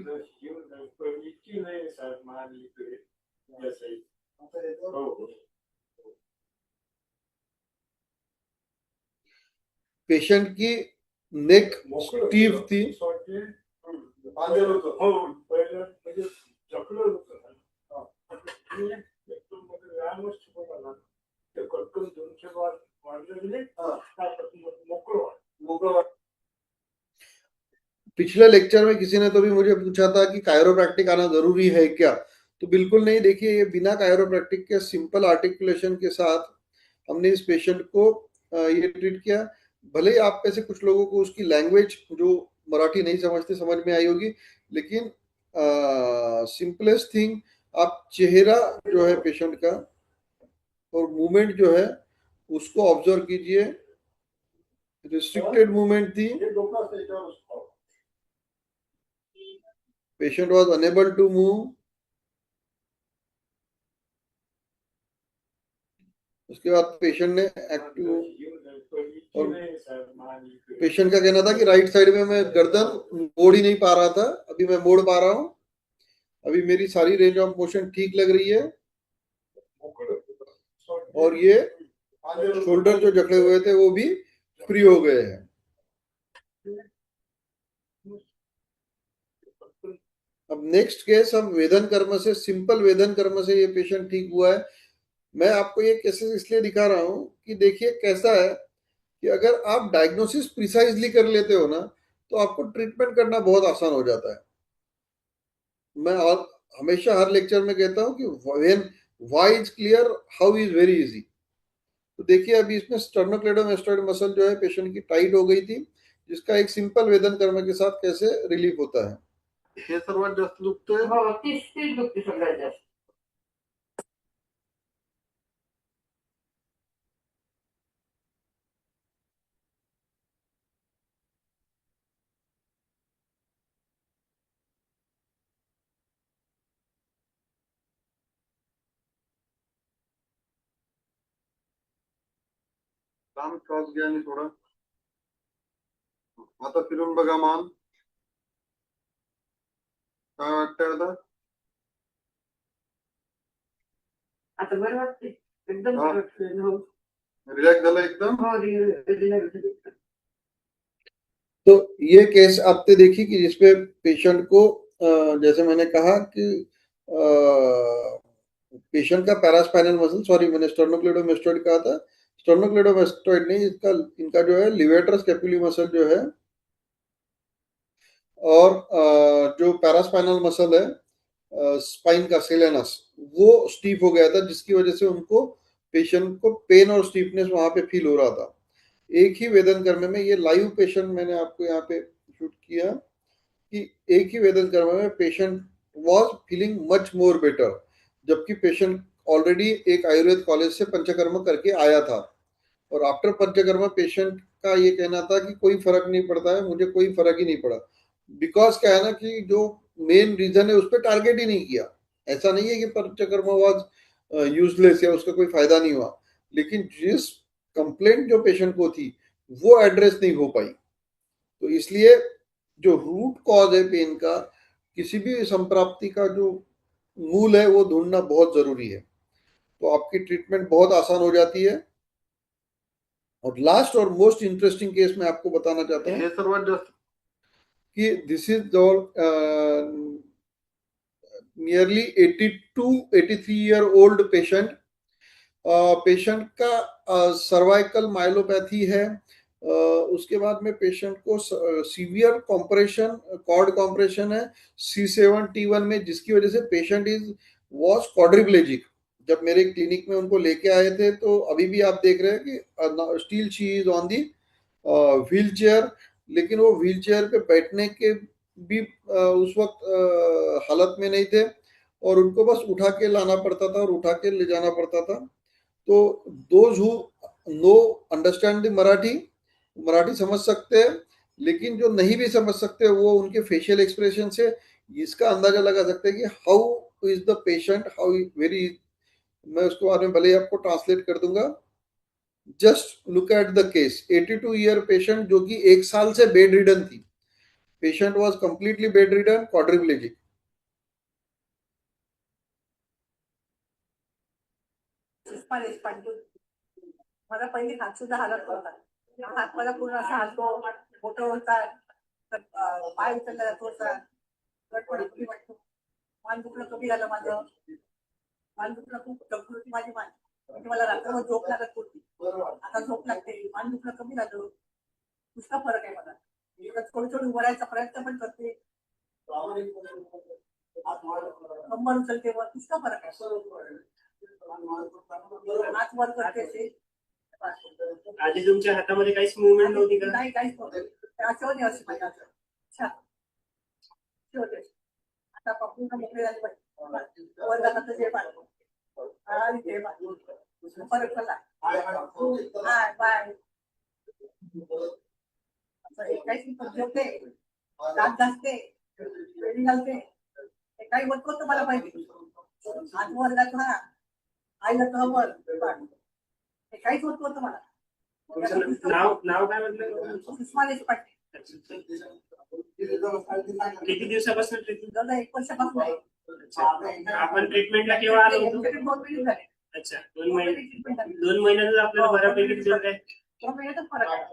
पेशेंट की नेक स्टीफ थी, पिछले लेक्चर में किसी ने तो भी मुझे पूछा था कि कायरोप्रैक्टिक आना जरूरी है क्या, तो बिल्कुल नहीं। देखिए, ये बिना कायरोप्रैक्टिक के सिंपल आर्टिकुलेशन के साथ हमने इस पेशेंट को ये ट्रीट किया। भले ही आप में से कुछ लोगों को उसकी लैंग्वेज जो मराठी नहीं समझते समझ में आई होगी, लेकिन सिंपलेस्ट थिंग, आप चेहरा जो है पेशेंट का और मूवमेंट जो है उसको ऑब्जर्व कीजिए। रिस्ट्रिक्टेड मूवमेंट थी, patient was unable to move. उसके बाद पेशेंट ने एक्टिव, और पेशेंट का कहना था कि राइट साइड में मैं गर्दन मोड़ ही नहीं पा रहा था, अभी मैं मोड़ पा रहा हूँ, अभी मेरी सारी रेंज ऑफ मोशन ठीक लग रही है, और ये शोल्डर जो जकड़े हुए थे वो भी फ्री हो गए हैं। अब नेक्स्ट केस, हम वेदन कर्म से, सिंपल वेदन कर्म से ये पेशेंट ठीक हुआ है। मैं आपको ये केसेस इसलिए दिखा रहा हूं कि देखिए कैसा है कि अगर आप डायग्नोसिस प्रिसाइजली कर लेते हो ना, तो आपको ट्रीटमेंट करना बहुत आसान हो जाता है। मैं और हमेशा हर लेक्चर में कहता हूं कि when why is clear, how is very easy. तो देखिए अभी इसमें स्टर्नोक्लेडोमास्टोइड मसल जो है पेशेंट की टाइट हो गई थी, जिसका एक सिंपल वेदन कर्म के साथ कैसे रिलीफ होता है। हे सर्वात जास्त दुखतंय, हो, तीच दुखते सगळ्यात जास्त. काम क्रॉस गया आणि थोडा, आता फिरून बघा मान, काय वाटतंय आता? आता बरं वाटते, एकदम हा. बरं वाटते. हो, रिलॅक्स झालं एकदम। हो, रिलॅक्स. तो ये केस आपने देखी कि जिसपे पेशेंट को जैसे मैंने कहा कि पेशेंट का पैरास्पाइनल मसल, सॉरी मैंने स्टर्नोक्लेडोमास्टोइड कहा था, स्टर्नोक्लेडोमास्टोइड नहीं, इसका इनका जो है लिवेटर स्कैपुली मसल जो है, और जो पैरास्पाइनल मसल है स्पाइन का सेलेनस, वो स्टीफ हो गया था, जिसकी वजह से उनको, पेशेंट को पेन और स्टीफनेस वहां पे फील हो रहा था। एक ही वेदन कर्म में, ये लाइव पेशेंट मैंने आपको यहाँ पे शूट किया कि एक ही वेदन कर्म में patient was feeling much more better, जबकि पेशेंट ऑलरेडी एक आयुर्वेद कॉलेज से पंचकर्म करके आया था, और आफ्टर पंचकर्मा पेशेंट का ये कहना था कि कोई फर्क नहीं पड़ता है, मुझे कोई फर्क ही नहीं पड़ा। बिकॉज क्या है ना कि जो मेन रीजन है उस पर टारगेट ही नहीं किया। ऐसा नहीं है कि पंचकर्मा वाज यूजलेस या उसका कोई फायदा नहीं हुआ, लेकिन जिस कंप्लेंट जो पेशेंट को थी वो एड्रेस नहीं हो पाई। तो इसलिए जो रूट कॉज है पेन का, किसी भी संप्राप्ति का जो मूल है वो ढूंढना बहुत जरूरी है, तो आपकी ट्रीटमेंट बहुत आसान हो जाती है। और लास्ट और मोस्ट इंटरेस्टिंग केस मैं आपको बताना चाहता हूँ कि this is your nearly 82-83 year old patient. Patient का सर्वाइकल माइलोपैथी है। उसके बाद में पेशेंट को सीवियर कॉम्प्रेशन, कॉर्ड कॉम्प्रेशन है C7T1 में, जिसकी वजह से पेशेंट वॉज क्वाड्रिप्लेजिक। जब मेरे क्लिनिक में उनको लेके आए थे तो अभी भी आप देख रहे हैं कि still she is on the wheel chair, लेकिन वो व्हील चेयर पे बैठने के भी उस वक्त हालत में नहीं थे, और उनको बस उठा के लाना पड़ता था और उठा के ले जाना पड़ता था। तो those who know understand the Marathi समझ सकते हैं, लेकिन जो नहीं भी समझ सकते वो उनके फेशियल एक्सप्रेशन से इसका अंदाजा लगा सकते हैं कि how is the patient, how very, मैं उसको बारे में भले ही आपको ट्रांसलेट कर दूंगा। Just look at the case. 82 year patient जो कि 1 साल से बेड रिडन थी, patient was completely bed ridden, quadriplegic. Sushma Deshpande. मला पहिले हात सुद्धा हालत नव्हता. हात मला पूर्ण असा हलतो, मोठं होतात, पाय उचलला जात होता, गडबड कमी वाटतो, मान दुखणं कमी झालं माझं. मान दुखणं खूप जखम होती माझी मान, म्हणजे मला रात्रभर झोप लागत होती. आता झोप लागते, मान दुखणं कमी झालं, नुसता फरक आहे मला. थोडी थोडी उभारायचा प्रयत्न पण करते, कंबर उचलते वर, नुसता फरक आहे. हात वर करते ते. आधी तुमच्या हातामध्ये काहीच मुवमेंट नव्हती का? नाही, काहीच नव्हतं. आठवणी अशी माझ्या हातात. छान ठेवते. आता पूर्ण मोकळी झाली पाहिजे. वर जातात जे पाहिजे आणि ते पाहिजे फरक पडला. हाय बाय काही जेवते, दात घासते, वेळी घालते, काही होत होतं मला पाहिजे. हात वर जातो, हा आईला तर काहीच होत होतं मला. नाव काय म्हटलं? सुषमा देशपांडे. किती दिवसापासून ट्रीटमेंट? जवळ 1 वर्षापासून आहे. आपण ट्रीटमेंटला केव्हा आलो होतो? 2 महिने झाले. अच्छा, 2 महिन्यातच आपल्याला बऱ्यापैकी रिझल्ट आहे. 2 महिन्यातच फरक आहे.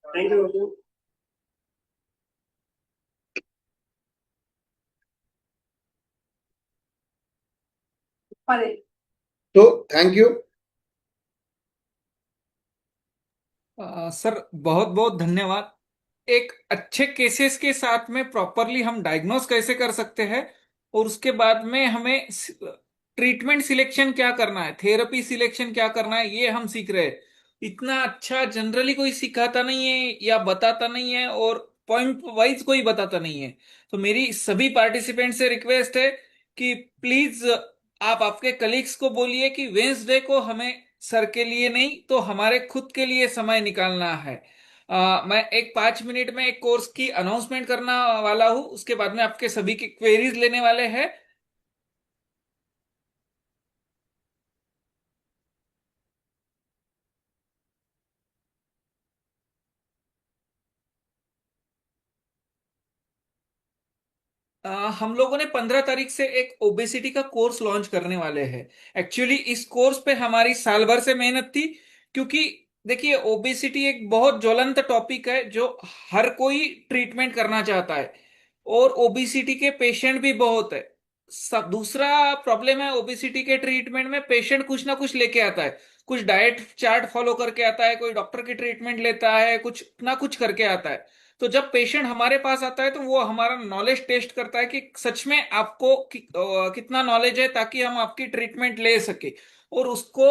थँक्यू. तो थैंक यू सर, बहुत बहुत धन्यवाद। एक अच्छे केसेस के साथ में प्रॉपरली हम डायग्नोस कैसे कर सकते हैं, और उसके बाद में हमें ट्रीटमेंट सिलेक्शन क्या करना है, थेरेपी सिलेक्शन क्या करना है, ये हम सीख रहे हैं। इतना अच्छा जनरली कोई सिखाता नहीं है या बताता नहीं है, और पॉइंट वाइज कोई बताता नहीं है। तो मेरी सभी पार्टिसिपेंट से रिक्वेस्ट है कि प्लीज आप आपके कलीग्स को बोलिए कि वेंसडे को हमें सर के लिए नहीं तो हमारे खुद के लिए समय निकालना है। मैं एक 5 मिनट में एक कोर्स की अनाउंसमेंट करना वाला हूं, उसके बाद में आपके सभी की क्वेरीज लेने वाले हैं। हम लोगों ने 15 तारीख से एक ओबेसिटी का कोर्स लॉन्च करने वाले हैं। एक्चुअली इस कोर्स पे हमारी साल भर से मेहनत थी, क्योंकि देखिए ओबेसिटी एक बहुत ज्वलंत टॉपिक है जो हर कोई ट्रीटमेंट करना चाहता है, और ओबेसिटी के पेशेंट भी बहुत है। सब दूसरा प्रॉब्लम है ओबेसिटी के ट्रीटमेंट में, पेशेंट कुछ ना कुछ लेके आता है, कुछ डाइट चार्ट फॉलो करके आता है, कोई डॉक्टर की ट्रीटमेंट लेता है, कुछ ना कुछ करके आता है। तो जब पेशेंट हमारे पास आता है तो वो हमारा नॉलेज टेस्ट करता है कि सच में आपको कितना नॉलेज है, ताकि हम आपकी ट्रीटमेंट ले सके और उसको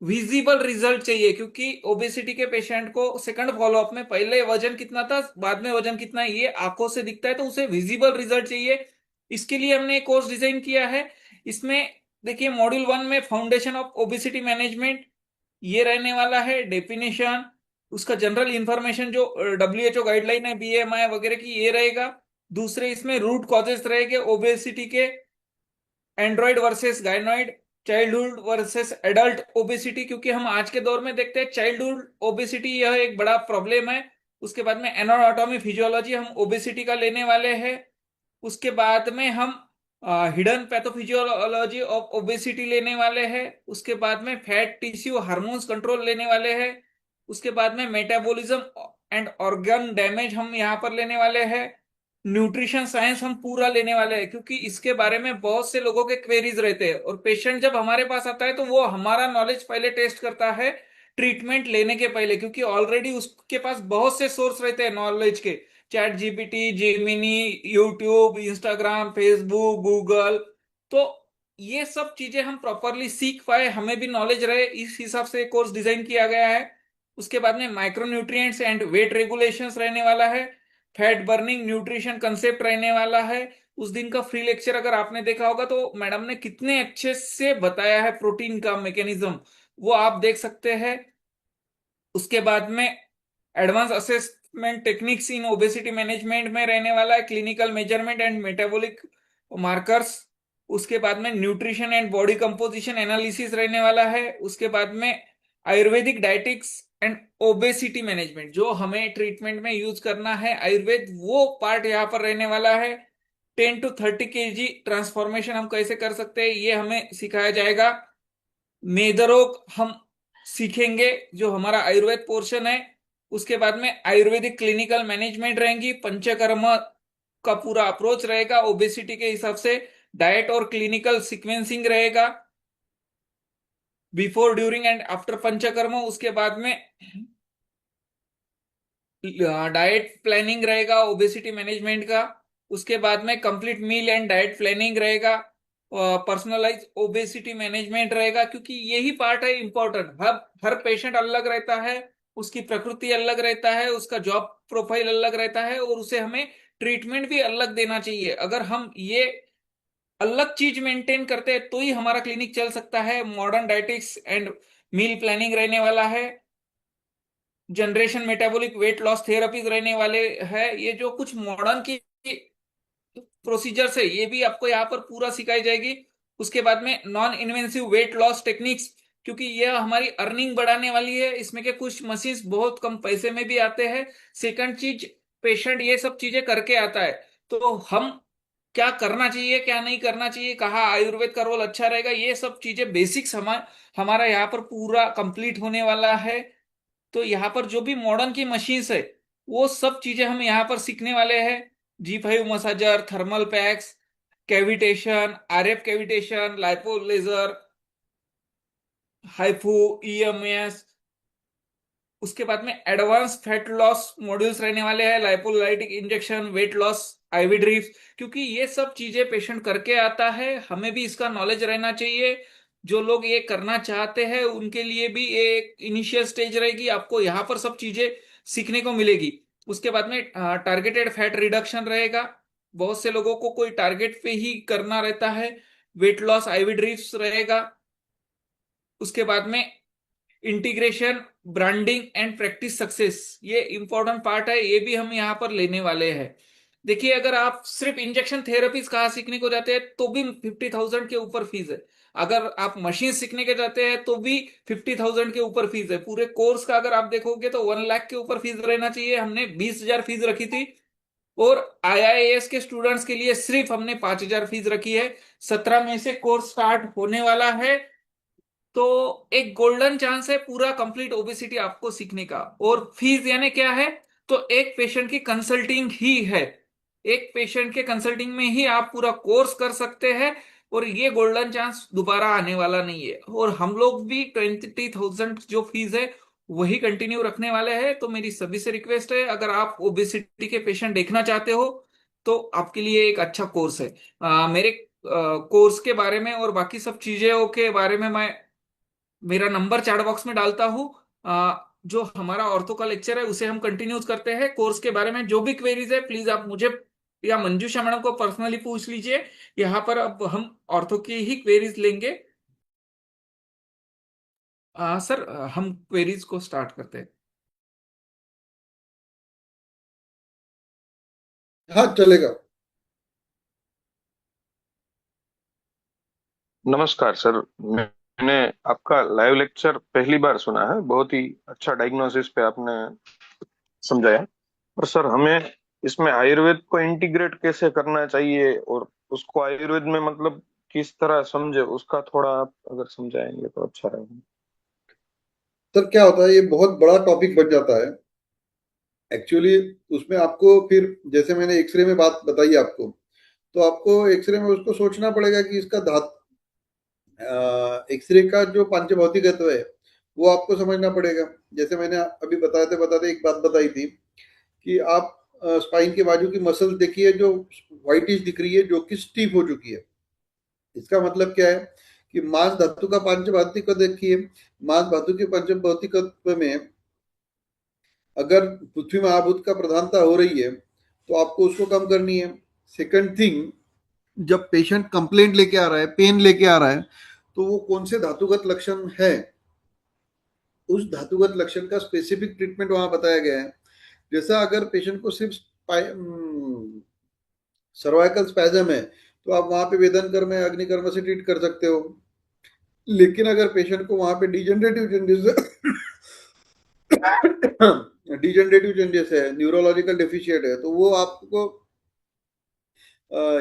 विजिबल रिजल्ट चाहिए, क्योंकि ओबेसिटी के पेशेंट को सेकंड फॉलोअप में पहले वजन कितना था, बाद में वजन कितना है, ये आंखों से दिखता है, तो उसे विजिबल रिजल्ट चाहिए। इसके लिए हमने एक कोर्स डिजाइन किया है। इसमें देखिए, मॉड्यूल 1 में फाउंडेशन ऑफ ओबेसिटी मैनेजमेंट ये रहने वाला है, डेफिनेशन, उसका जनरल इंफॉर्मेशन जो WHO गाइडलाइन है BMI वगैरह की, ये रहेगा। दूसरे इसमें रूट कॉजेस रहेंगे ओबेसिटी के, android versus gynoid, childhood versus adult obesity, क्योंकि हम आज के दौर में देखते हैं चाइल्डहुड ओबेसिटी यह एक बड़ा प्रॉब्लम है। उसके बाद में एनाटॉमी फिजियोलॉजी हम ओबेसिटी का लेने वाले हैं। उसके बाद में हम हिडन पैथोफिजियोलॉजी ऑफ ओबेसिटी लेने वाले हैं। उसके बाद में फैट टिश्यू हार्मोन्स कंट्रोल लेने वाले हैं। उसके बाद में मेटाबॉलिज्म एंड ऑर्गन डैमेज हम यहाँ पर लेने वाले हैं। न्यूट्रिशन साइंस हम पूरा लेने वाले हैं, क्योंकि इसके बारे में बहुत से लोगों के क्वेरीज रहते हैं, और पेशेंट जब हमारे पास आता है तो वो हमारा नॉलेज पहले टेस्ट करता है ट्रीटमेंट लेने के पहले, क्योंकि ऑलरेडी उसके पास बहुत से सोर्स रहते हैं नॉलेज के, chat GPT, Gemini, YouTube, Instagram, Facebook, Google. तो ये सब चीजें हम प्रॉपरली सीख पाए, हमें भी नॉलेज रहे, इस हिसाब से कोर्स डिजाइन किया गया है। उसके बाद में माइक्रोन्यूट्रिएंट्स एंड वेट रेगुलेशंस रहने वाला है। फैट बर्निंग न्यूट्रिशन कंसेप्ट रहने वाला है। उस दिन का फ्री लेक्चर अगर आपने देखा होगा तो मैडम ने कितने अच्छे से बताया है प्रोटीन का मैकेनिज्म, वो आप देख सकते हैं। उसके बाद में advance assessment techniques in obesity management में रहने वाला है, clinical measurement and metabolic markers. उसके बाद में nutrition and body composition analysis रहने वाला है। उसके बाद में Ayurvedic dietetics and obesity management, जो हमें ट्रीटमेंट में यूज करना है आयुर्वेद, वो पार्ट यहाँ पर रहने वाला है। 10 to 30 kg ट्रांसफॉर्मेशन हम कैसे कर सकते हैं ये हमें सिखाया जाएगा। मेदरोग हम सीखेंगे, जो हमारा आयुर्वेद पोर्शन है। उसके बाद में आयुर्वेदिक क्लिनिकल मैनेजमेंट रहेंगी, पंचकर्म का पूरा अप्रोच रहेगा ओबेसिटी के हिसाब से, डाइट और क्लिनिकल सीक्वेंसिंग रहेगा, before during and after Panchakarma. उसके बाद में डाइट प्लानिंग रहेगा ओबेसिटी मैनेजमेंट का। उसके बाद में complete meal and diet planning रहेगा, पर्सनलाइज ओबेसिटी मैनेजमेंट रहेगा, क्योंकि यही पार्ट है इंपॉर्टेंट। हर पेशेंट अलग रहता है, उसकी प्रकृति अलग रहता है, उसका जॉब प्रोफाइल अलग रहता है, और उसे हमें ट्रीटमेंट भी अलग देना चाहिए। अगर हम ये अलग चीज मेंटेन करते हैं तो ही हमारा क्लिनिक चल सकता है। Modern dietetics and meal planning रहने वाला है। Generation metabolic weight loss therapies रहने वाले हैं। ये जो कुछ मॉडर्न की प्रोसीजर्स है ये भी आपको यहाँ पर पूरा सिखाई जाएगी। उसके बाद में non invasive weight loss techniques, क्योंकि यह हमारी अर्निंग बढ़ाने वाली है। इसमें के कुछ मशीन्स बहुत कम पैसे में भी आते हैं। सेकंड चीज, पेशेंट ये सब चीजें करके आता है, तो हम क्या करना चाहिए क्या नहीं करना चाहिए, कहाँ आयुर्वेद का रोल अच्छा रहेगा, ये सब चीजें बेसिक्स हमारा यहाँ पर पूरा कंप्लीट होने वाला है। तो यहाँ पर जो भी मॉडर्न की मशीन्स है वो सब चीजें हम यहाँ पर सीखने वाले हैं। G5 massager, thermal packs, cavitation, RF cavitation, lipo laser, HIFU, EMS। उसके बाद में एडवांस फैट लॉस मॉड्यूल्स रहने वाले हैं, lipolytic injection, weight loss, IV drips, क्योंकि ये सब चीजें पेशेंट करके आता है, हमें भी इसका नॉलेज रहना चाहिए। जो लोग ये करना चाहते हैं उनके लिए भी एक इनिशियल स्टेज रहेगी, आपको यहाँ पर सब चीजें सीखने को मिलेगी। उसके बाद में टारगेटेड फैट रिडक्शन रहेगा, बहुत से लोगों को कोई टारगेट पे ही करना रहता है। वेट लॉस IV ड्रिप्स रहेगा। उसके बाद में integration, branding and practice success, ये इंपॉर्टेंट पार्ट है, ये भी हम यहाँ पर लेने वाले हैं। देखिए, अगर आप सिर्फ इंजेक्शन थेरेपीज कहाँ सीखने को जाते हैं तो भी 50,000 के ऊपर फीस है। अगर आप मशीन सीखने के जाते हैं तो भी 50,000 के ऊपर फीस है। पूरे कोर्स का अगर आप देखोगे तो 1 लाख के ऊपर फीस रहना चाहिए। हमने 20,000 फीस रखी थी, और IIAS के स्टूडेंट्स के लिए सिर्फ हमने 5,000 फीस रखी है। 17 मई से कोर्स स्टार्ट होने वाला है, तो एक गोल्डन चांस है पूरा कंप्लीट ओबेसिटी आपको सीखने का। और फीस यानी क्या है, तो एक पेशेंट की कंसल्टिंग ही है, एक पेशेंट के कंसल्टिंग में ही आप पूरा कोर्स कर सकते हैं, और ये गोल्डन चांस दोबारा आने वाला नहीं है। और हम लोग भी 20,000 जो फीस है वही कंटिन्यू रखने वाले हैं। तो मेरी सभी से रिक्वेस्ट है, अगर आप ओबेसिटी के पेशेंट देखना चाहते हो तो आपके लिए एक अच्छा कोर्स है। मेरे कोर्स के बारे में और बाकी सब चीजों के बारे में मैं मेरा नंबर चैट बॉक्स में डालता हूँ। जो हमारा ऑर्थो का लेक्चर है उसे हम कंटिन्यूज करते हैं। कोर्स के बारे में जो भी क्वेरीज है प्लीज आप मुझे या मंजूषा मैडम को पर्सनली पूछ लीजिए। यहाँ पर अब हम ऑर्थो की ही क्वेरीज लेंगे। सर, हम क्वेरीज को स्टार्ट करते हैं। हाँ, चलेगा। नमस्कार सर। मैंने आपका लाइव लेक्चर पहली बार सुना है। बहुत ही अच्छा डायग्नोसिस पे आपने समझाया। और सर, हमें इसमें आयुर्वेद को इंटीग्रेट कैसे करना चाहिए और उसको आयुर्वेद में मतलब किस तरह समझे, उसका थोड़ा आप अगर समझाएंगे तो अच्छा रहेगा। सर, क्या होता है, ये बहुत बड़ा टॉपिक बन जाता है एक्चुअली। उसमें आपको फिर, जैसे मैंने एक्सरे में बात बताई आपको, तो आपको एक्सरे में उसको सोचना पड़ेगा कि इसका धात एक्सरे का जो पंचभौतिक तत्व है वो आपको समझना पड़ेगा। जैसे मैंने अभी बताते बताते एक बात बताई थी कि आप स्पाइन के बाजू की मसल देखिए जो व्हाइटिश दिख रही है, जो कि स्टीफ हो चुकी है। इसका मतलब क्या है कि मांस धातु का पंचभौतिक देखिए। मांस धातु के पंचभौतिक में अगर पृथ्वी महाभूत का प्रधानता हो रही है तो आपको उसको कम करनी है। सेकंड थिंग, जब पेशेंट कंप्लेंट लेके आ रहा है, पेन लेके आ रहा है, तो वो कौन से धातुगत लक्षण है, उस धातुगत लक्षण का स्पेसिफिक ट्रीटमेंट वहां बताया गया है। जैसा अगर पेशेंट को सिर्फ सर्वाइकल स्पैजम है तो आप वहां पे वेदनकर्म में अग्निकर्म से ट्रीट कर सकते हो। लेकिन अगर पेशेंट को वहां पे डिजेनरेटिव चेंजेस डिजेनरेटिव चेंजेस है, न्यूरोलॉजिकल डेफिशिएंट है, तो वो आपको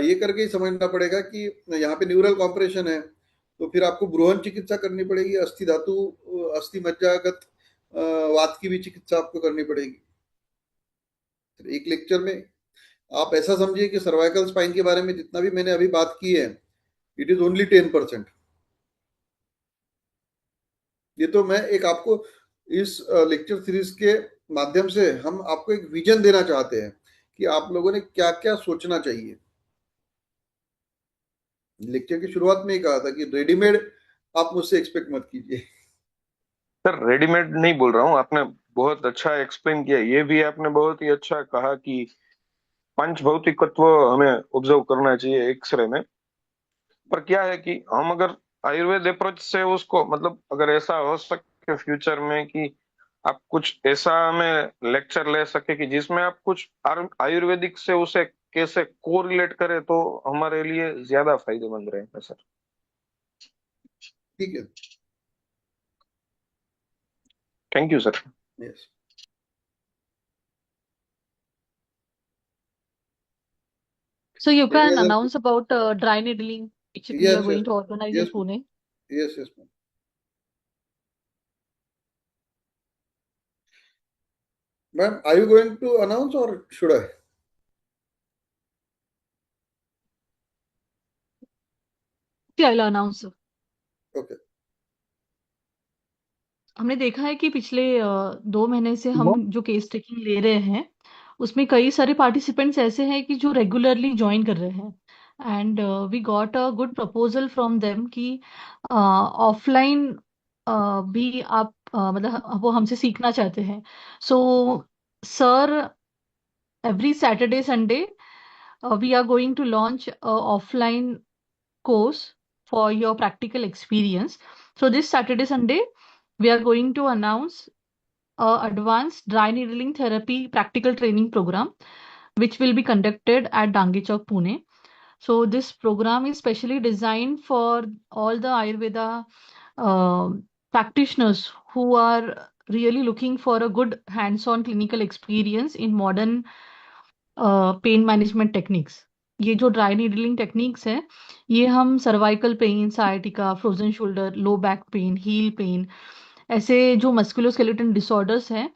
ये करके ही समझना पड़ेगा कि यहाँ पे न्यूरल कॉम्प्रेशन है। तो फिर आपको ब्रूहन चिकित्सा करनी पड़ेगी, अस्थि धातु, अस्थि मज्जागत वात की भी चिकित्सा आपको करनी पड़ेगी। एक लेक्चर में आप ऐसा समझिए कि सर्वाइकल स्पाइन के बारे में जितना भी मैंने अभी बात की है, इट इज ओनली 10%। ये तो मैं एक आपको इस लेक्चर सीरीज के माध्यम से हम आपको एक विजन देना चाहते हैं कि आप लोगों ने क्या क्या सोचना चाहिए। लेक्चर की शुरुआत में ही कहा था कि रेडीमेड आप मुझसे एक्सपेक्ट मत कीजिए। सर, रेडीमेड नहीं बोल रहा हूँ। आपने बहुत अच्छा एक्सप्लेन किया। ये भी आपने बहुत ही अच्छा कहा कि पंच भौतिक तत्व हमें ऑब्जर्व करना चाहिए एक्सरे में। पर क्या है कि हम अगर आयुर्वेद अप्रोच से उसको मतलब अगर ऐसा हो सके फ्यूचर में कि आप कुछ ऐसा में लेक्चर ले सके कि जिसमें आप कुछ आयुर्वेदिक से उसे कैसे कोरिलेट करें तो हमारे लिए ज्यादा फायदेमंद रहेगा सर। ठीक है। Thank you sir. Yes. So you any can other? announce about dry needling, which we are yes, going yes, to organize in yes, Pune. Yes, yes ma'am. Ma'am, are you going to announce or should I? I will announce. Okay. हमने देखा है कि पिछले 2 महीने से हम जो case taking ले रहे हैं उसमें कई सारे पार्टिसिपेंट्स ऐसे हैं कि जो रेगुलरली ज्वाइन कर रहे हैं and we got a good proposal from them कि ऑफलाइन भी आप मतलब वो हमसे सीखना चाहते हैं। So sir, every Saturday Sunday we are going to launch a offline course for your practical experience. So this Saturday, Sunday, we are going to announce a advanced dry needling therapy practical training program, which will be conducted at Dangi Chowk, Pune. So this program is specially designed for all the Ayurveda uh, practitioners who are really looking for a good hands-on clinical experience in modern pain management techniques. ये जो dry needling techniques है ये हम cervical pain, sciatica, frozen shoulder, low back pain, heal pen, ऐसे जो मस्कुलोस्केलेटन disorders हैं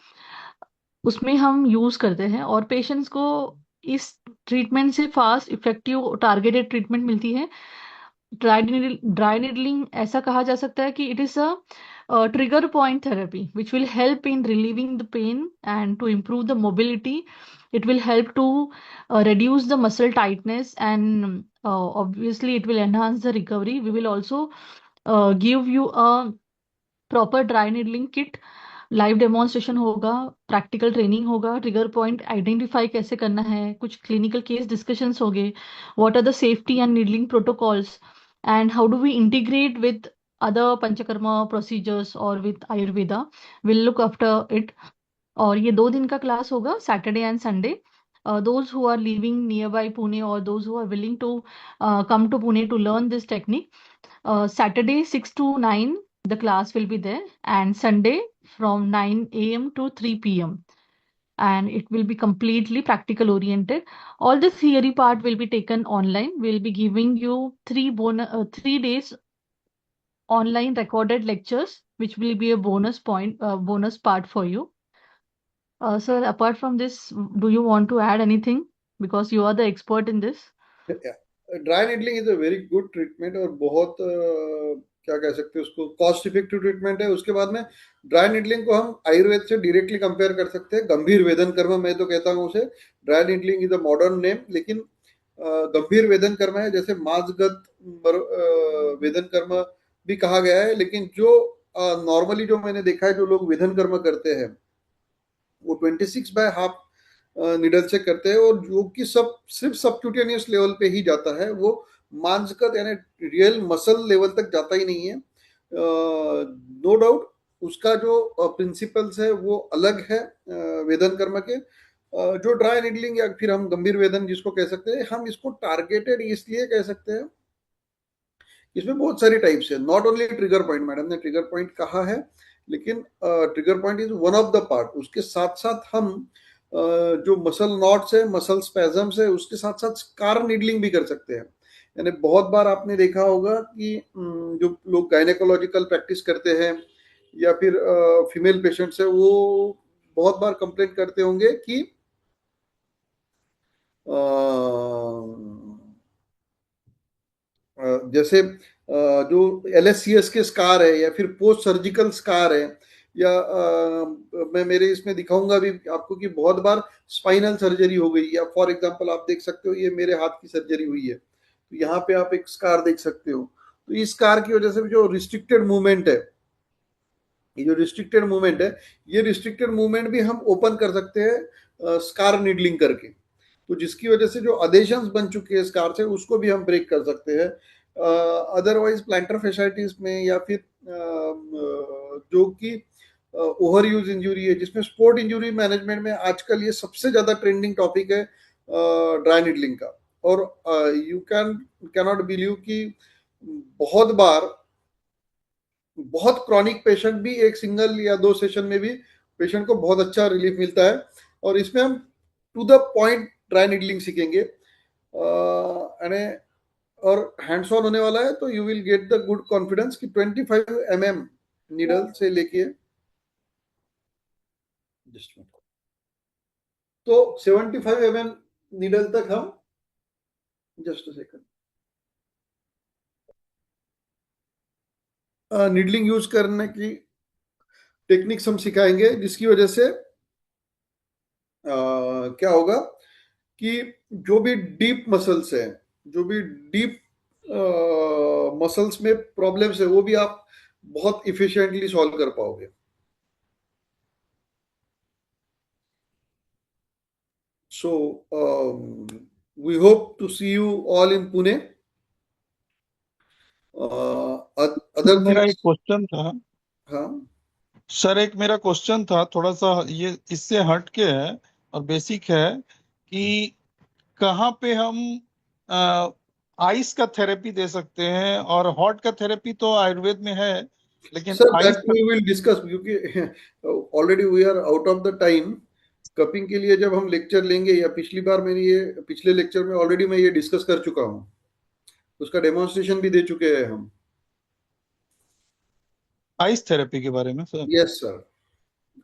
उसमें हम यूज करते हैं और पेशेंट्स को इस ट्रीटमेंट से फास्ट इफेक्टिव टारगेटेड ट्रीटमेंट मिलती है। ड्राई नीडलिंग ऐसा कहा जा सकता है कि it is a trigger point therapy which will help in relieving the pain and to improve the mobility. It will help to reduce the muscle tightness and obviously it will enhance the recovery. We will also give you a proper dry needling kit, live demonstration होगा, practical training होगा, trigger point identify कैसे करना है, कुछ clinical case discussions होंगे, what are the safety and needling protocols, and how do we integrate with other panchakarma procedures or with ayurveda. We'll look after it. और ये 2 दिन का क्लास होगा, Saturday and Sunday. Those who are living nearby Pune or those who are willing to come to Pune to learn this technique, Saturday 6 to 9 the class will be there, and Sunday from 9 a.m. to 3 p.m. and it will be completely practical oriented. All the theory part will be taken online. We'll be giving you 3 days online recorded lectures, which will be a bonus part for you. Sir, apart from this, do you want to add anything? Because you are the expert in this. Dry needling is a very good treatment और बहुत क्या कह सकते हैं उसको, cost effective treatment है. उसके बाद में ड्राई नीडलिंग को हम आयुर्वेद से डायरेक्टली कंपेयर कर सकते हैं. गंभीर वेदन कर्म मैं तो कहता हूँ उसे. Dry needling is a modern name, लेकिन गंभीर वेदन कर्म है. जैसे मांसगत वेदन कर्म भी कहा गया है, लेकिन जो नॉर्मली जो मैंने देखा है जो लोग वेदन कर्म करते हैं वो 26/2 निडल से करते हैं, और जो कि सब सिर्फ सबक्यूटेनियस लेवल पे ही जाता है, वो मांसगत यानी रियल मसल लेवल तक जाता ही नहीं है. नो डाउट उसका जो प्रिंसिपल्स है वो अलग है वेदन कर्म के. जो ड्राई निडलिंग या फिर हम गंभीर वेदन जिसको कह सकते हैं, हम इसको टारगेटेड इसलिए कह सकते हैं, इसमें बहुत सारी टाइप्स है. Not only trigger point, madam ने ट्रिगर पॉइंट कहा है, लेकिन trigger point is one of the part. उसके साथ साथ हम जो मसल नॉट्स है, मसल स्पैजम्स है, उसके साथ साथ स्कार नीडलिंग भी कर सकते हैं. यानी बहुत बार आपने देखा होगा कि जो लोग गायनेकोलॉजिकल प्रैक्टिस करते हैं या फिर फीमेल पेशेंट्स है, वो बहुत बार कंप्लेंट करते होंगे कि जैसे जो LSCS के स्कार है या फिर पोस्ट सर्जिकल स्कार है, या मैं मेरे इसमें दिखाऊंगा भी आपको कि बहुत बार स्पाइनल सर्जरी हो गई, या फॉर एग्जांपल आप देख सकते हो ये मेरे हाथ की सर्जरी हुई है, तो यहाँ पे आप एक स्कार देख सकते हो. तो इस स्कार की वजह से जो रिस्ट्रिक्टेड मूवमेंट है, ये जो रिस्ट्रिक्टेड मूवमेंट है, ये रिस्ट्रिक्टेड मूवमेंट भी हम ओपन कर सकते हैं स्कार नीडलिंग करके. तो जिसकी वजह से जो अडेशंस बन चुके हैं स्कार से, उसको भी हम ब्रेक कर सकते हैं. अदरवाइज प्लांटर फेसाइटिस में या फिर जो कि ओवर यूज इंजुरी है, जिसमें स्पोर्ट इंजुरी मैनेजमेंट में आजकल ये सबसे ज्यादा ट्रेंडिंग टॉपिक है ड्राई नीडलिंग का. और यू कैनॉट बिलीव कि बहुत बार बहुत क्रॉनिक पेशेंट भी एक सिंगल या 2 सेशन में भी पेशेंट को बहुत अच्छा रिलीफ मिलता है. और इसमें हम to the point dry needling सीखेंगे और हैंड्स ऑन होने वाला है, तो you will get the good confidence कि 25 mm नीडल से लेके तो 75 mm नीडल तक हम, just a second, needling use करने की टेक्निक्स हम सिखाएंगे, जिसकी वजह से क्या होगा कि जो भी डीप मसल्स है, जो भी डीप मसल्स में प्रॉब्लम्स है, वो भी आप बहुत इफिशिएंटली सॉल्व कर पाओगे. So we hope to see you all in Pune. Other मेरा things, एक क्वेश्चन था. हाँ सर, एक मेरा क्वेश्चन था, थोड़ा सा ये इससे हट के है और बेसिक है कि कहाँ पे हम आइस का थेरेपी दे सकते हैं, और हॉट का थेरेपी तो आयुर्वेद में है, लेकिन sir ice that we will discuss, क्योंकि already we are out of the time. Cupping के लिए जब हम लेक्चर लेंगे, या पिछली बार मेरी ये पिछले लेक्चर में ऑलरेडी मैं ये डिस्कस कर चुका हूँ, उसका डेमोन्स्ट्रेशन भी दे चुके हैं हम. आइस थेरेपी के बारे में sir. Yes sir,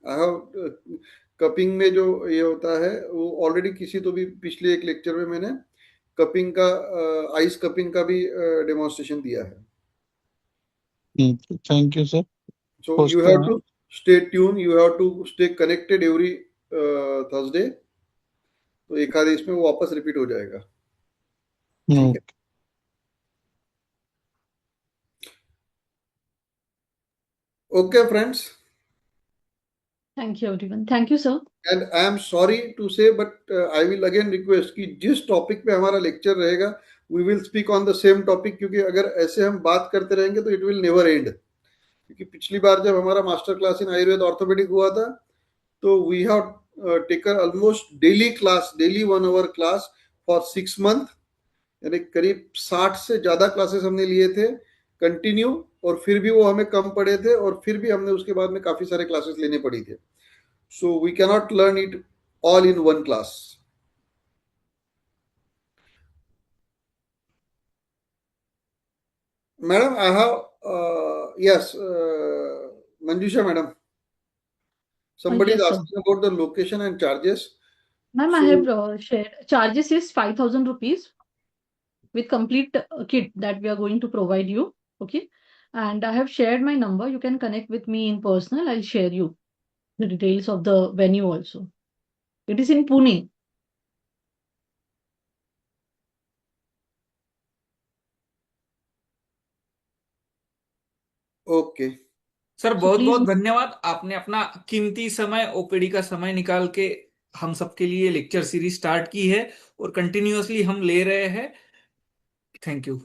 I have cupping में जो ये होता है वो ऑलरेडी किसी तो भी पिछले एक लेक्चर में मैंने कपिंग का आइस कपिंग का भी डेमोन्स्ट्रेशन दिया है. Thank you sir. So you have to stay tuned, you have to stay connected every Thursday. तो एक आधे इसमें वो वापस रिपीट हो जाएगा. ठीक है. Okay, friends. Thank you, everyone. Thank you, sir. And I am sorry to say but I will again request कि जिस टॉपिक पे हमारा लेक्चर रहेगा we will speak on the same topic, क्योंकि अगर ऐसे हम बात करते रहेंगे तो इट विल नेवर एंड। क्योंकि पिछली बार जब हमारा master class in Ayurveda orthopaedic हुआ था तो we have taken almost daily class, daily 1 hour class for 6 month, यानी करीब 60 से ज्यादा क्लासेस हमने लिए थे कंटिन्यू, और फिर भी वो हमें कम पड़े थे, और फिर भी हमने उसके बाद में काफी सारे क्लासेस लेने पड़ी थे। So we cannot learn it all in one class. Madam, I have, yes, Manjusha madam. Somebody is Yes, sir. asking about the location and charges. Ma'am, I So, have shared. Charges is 5,000 rupees with complete kit that we are going to provide you. Okay. And I have shared my number. You can connect with me in personal. I'll share you the details of the venue also. It is in Pune. okay. Sir So बहुत please, बहुत धन्यवाद, आपने अपना कीमती समय OPD का समय निकाल के हम सबके लिए लेक्चर सीरीज स्टार्ट की है और कंटिन्यूअसली हम ले रहे हैं। Thank you.